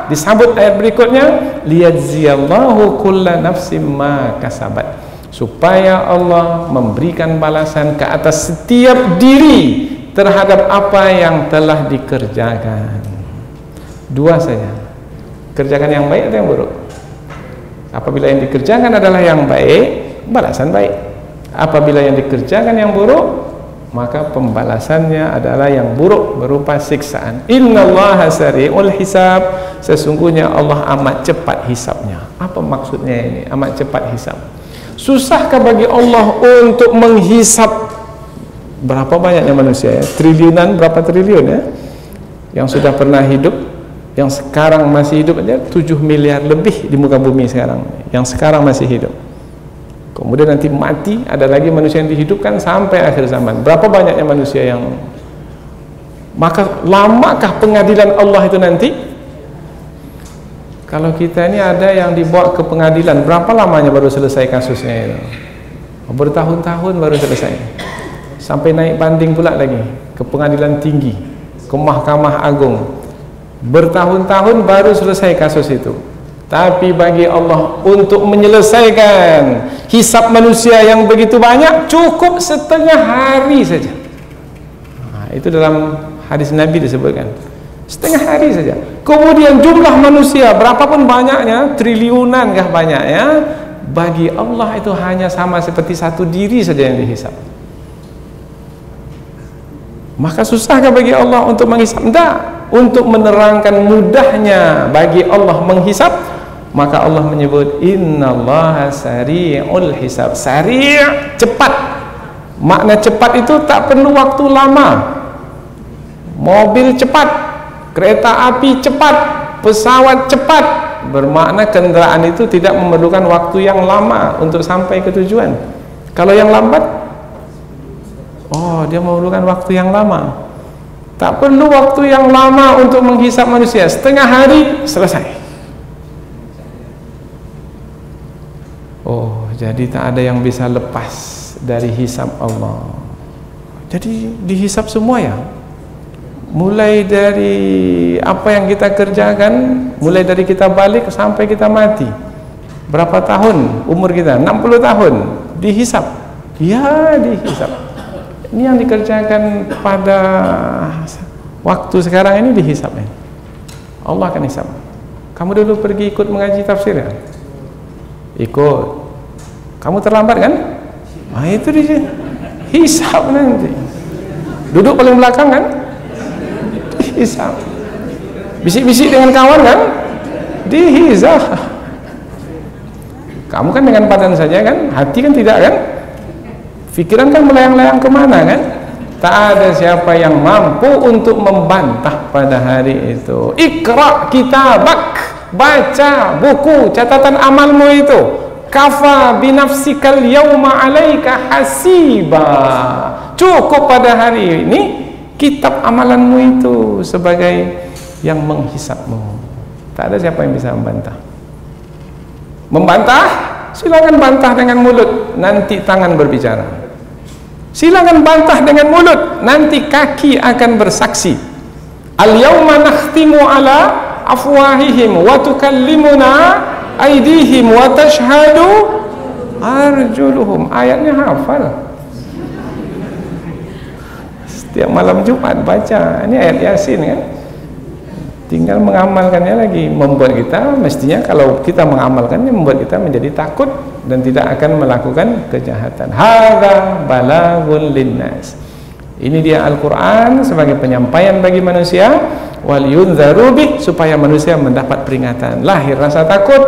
Disambut ayat berikutnya, liyajziyallahu kulla nafsim ma kasabat, supaya Allah memberikan balasan ke atas setiap diri terhadap apa yang telah dikerjakan. Dua saja, kerjakan yang baik atau yang buruk. Apabila yang dikerjakan adalah yang baik, balasan baik. Apabila yang dikerjakan yang buruk, maka pembalasannya adalah yang buruk berupa siksaan. Innallaha sari'ul hisab, sesungguhnya Allah amat cepat hisabnya. Apa maksudnya ini amat cepat hisab? Susahkah bagi Allah untuk menghisab berapa banyaknya manusia ya? Triliunan, berapa triliun ya yang sudah pernah hidup, yang sekarang masih hidup aja 7 miliar lebih di muka bumi sekarang, yang sekarang masih hidup. Kemudian nanti mati, ada lagi manusia yang dihidupkan sampai akhir zaman. Berapa banyaknya manusia yang... Maka lamakah pengadilan Allah itu nanti? Kalau kita ini ada yang dibawa ke pengadilan, berapa lamanya baru selesai kasusnya itu? Bertahun-tahun baru selesai. Sampai naik banding pula lagi ke pengadilan tinggi, ke Mahkamah Agung. Bertahun-tahun baru selesai kasus itu. Tapi bagi Allah untuk menyelesaikan hisab manusia yang begitu banyak, cukup setengah hari saja. Nah, itu dalam hadis Nabi disebutkan, setengah hari saja. Kemudian jumlah manusia berapapun banyaknya, triliunan kah banyaknya, bagi Allah itu hanya sama seperti satu diri saja yang dihisab. Maka susahkah bagi Allah untuk menghisab? Tidak. Untuk menerangkan mudahnya bagi Allah menghisab, maka Allah menyebut innallaha sari'ul hisab. Sari', cepat. Makna cepat itu tak perlu waktu lama. Mobil cepat, kereta api cepat, pesawat cepat. Bermakna kendaraan itu tidak memerlukan waktu yang lama untuk sampai ke tujuan. Kalau yang lambat, oh, dia memerlukan waktu yang lama. Tak perlu waktu yang lama untuk menghisab manusia. Setengah hari selesai. Oh, jadi tak ada yang bisa lepas dari hisab Allah. Jadi dihisab semua ya. Mulai dari apa yang kita kerjakan, mulai dari kita balik sampai kita mati. Berapa tahun umur kita? 60 tahun. Dihisab. Ya, dihisab. Ini yang dikerjakan pada waktu sekarang ini dihisab ya. Allah akan hisab. Kamu dulu pergi ikut mengaji tafsir ya? Ikut. Kamu terlambat kan? Nah itu dia. Hisab nanti. Duduk paling belakang kan? Dihisab. Bisik-bisik dengan kawan kan? Dihisab. Kamu kan dengan badan saja kan? Hati kan tidak kan? Pikiran kan melayang-layang kemana kan? Tak ada siapa yang mampu untuk membantah pada hari itu. Iqra kitabak, baca buku catatan amalmu itu. Kafa binafsikal yawma alaika hasiba. Cukup pada hari ini kitab amalanmu itu sebagai yang menghisapmu. Tak ada siapa yang bisa membantah. Membantah, silakan bantah dengan mulut, nanti tangan berbicara. Silakan bantah dengan mulut, nanti kaki akan bersaksi. Al-yawma nakhtimu ala afwahihim wa tukallimuna aydihim wa tashhadu arjuluhum. Ayatnya hafal. Setiap malam Jumat baca. Ini ayat Yasin kan? Tinggal mengamalkannya lagi. Membuat kita, mestinya kalau kita mengamalkannya, membuat kita menjadi takut dan tidak akan melakukan kejahatan. Hadza balaghun linnas. Ini dia Al-Quran sebagai penyampaian bagi manusia, wal yunzaru bih, supaya manusia mendapat peringatan. Lahir rasa takut,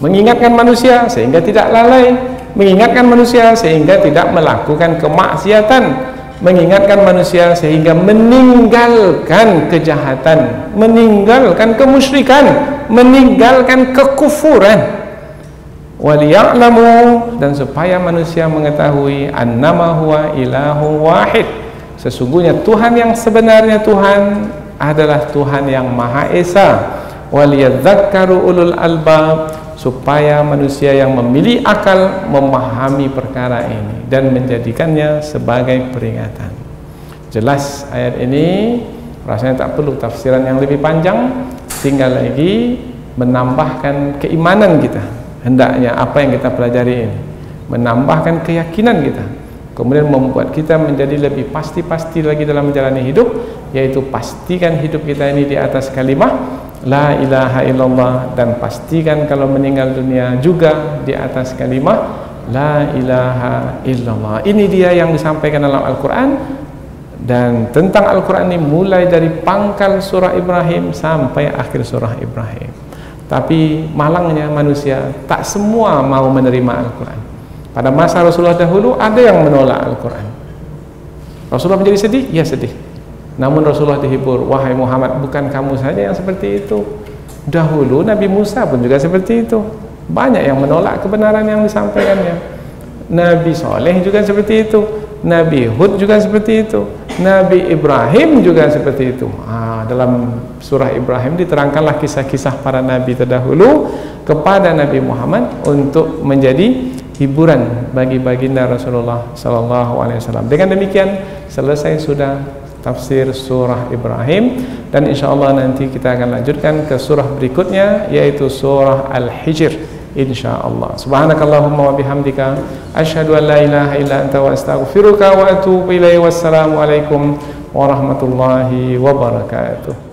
mengingatkan manusia sehingga tidak lalai, mengingatkan manusia sehingga tidak melakukan kemaksiatan, mengingatkan manusia sehingga meninggalkan kejahatan, meninggalkan kemusyrikan, meninggalkan kekufuran. Waliya'lamu, dan supaya manusia mengetahui annama huwa ilahun wahid, sesungguhnya Tuhan yang sebenarnya Tuhan adalah Tuhan yang Maha Esa. Waliyadzakkaru ulul albab, supaya manusia yang memilih akal memahami perkara ini dan menjadikannya sebagai peringatan. Jelas ayat ini, rasanya tak perlu tafsiran yang lebih panjang, tinggal lagi menambahkan keimanan kita. Hendaknya apa yang kita pelajari ini menambahkan keyakinan kita, kemudian membuat kita menjadi lebih pasti-pasti lagi dalam menjalani hidup, yaitu pastikan hidup kita ini di atas kalimah la ilaha illallah, dan pastikan kalau meninggal dunia juga di atas kalimah la ilaha illallah. Ini dia yang disampaikan dalam Al-Quran. Dan tentang Al-Quran ini mulai dari pangkal surah Ibrahim sampai akhir surah Ibrahim. Tapi malangnya manusia, tak semua mau menerima Al-Quran. Pada masa Rasulullah dahulu ada yang menolak Al-Quran. Rasulullah menjadi sedih? Ya sedih. Namun Rasulullah dihibur, wahai Muhammad, bukan kamu saja yang seperti itu. Dahulu Nabi Musa pun juga seperti itu. Banyak yang menolak kebenaran yang disampaikannya. Nabi Saleh juga seperti itu. Nabi Hud juga seperti itu. Nabi Ibrahim juga seperti itu. Dalam surah Ibrahim diterangkanlah kisah-kisah para nabi terdahulu kepada Nabi Muhammad untuk menjadi hiburan bagi baginda Rasulullah SAW. Dengan demikian selesai sudah tafsir surah Ibrahim, dan insyaallah nanti kita akan lanjutkan ke surah berikutnya, yaitu surah Al-Hijr, insyaallah. Subhanakallahumma wa bihamdika asyhadu an la ilaha illa anta wa astaghfiruka wa atubu ilaihi. Wassalamu alaikum warahmatullahi wabarakatuh.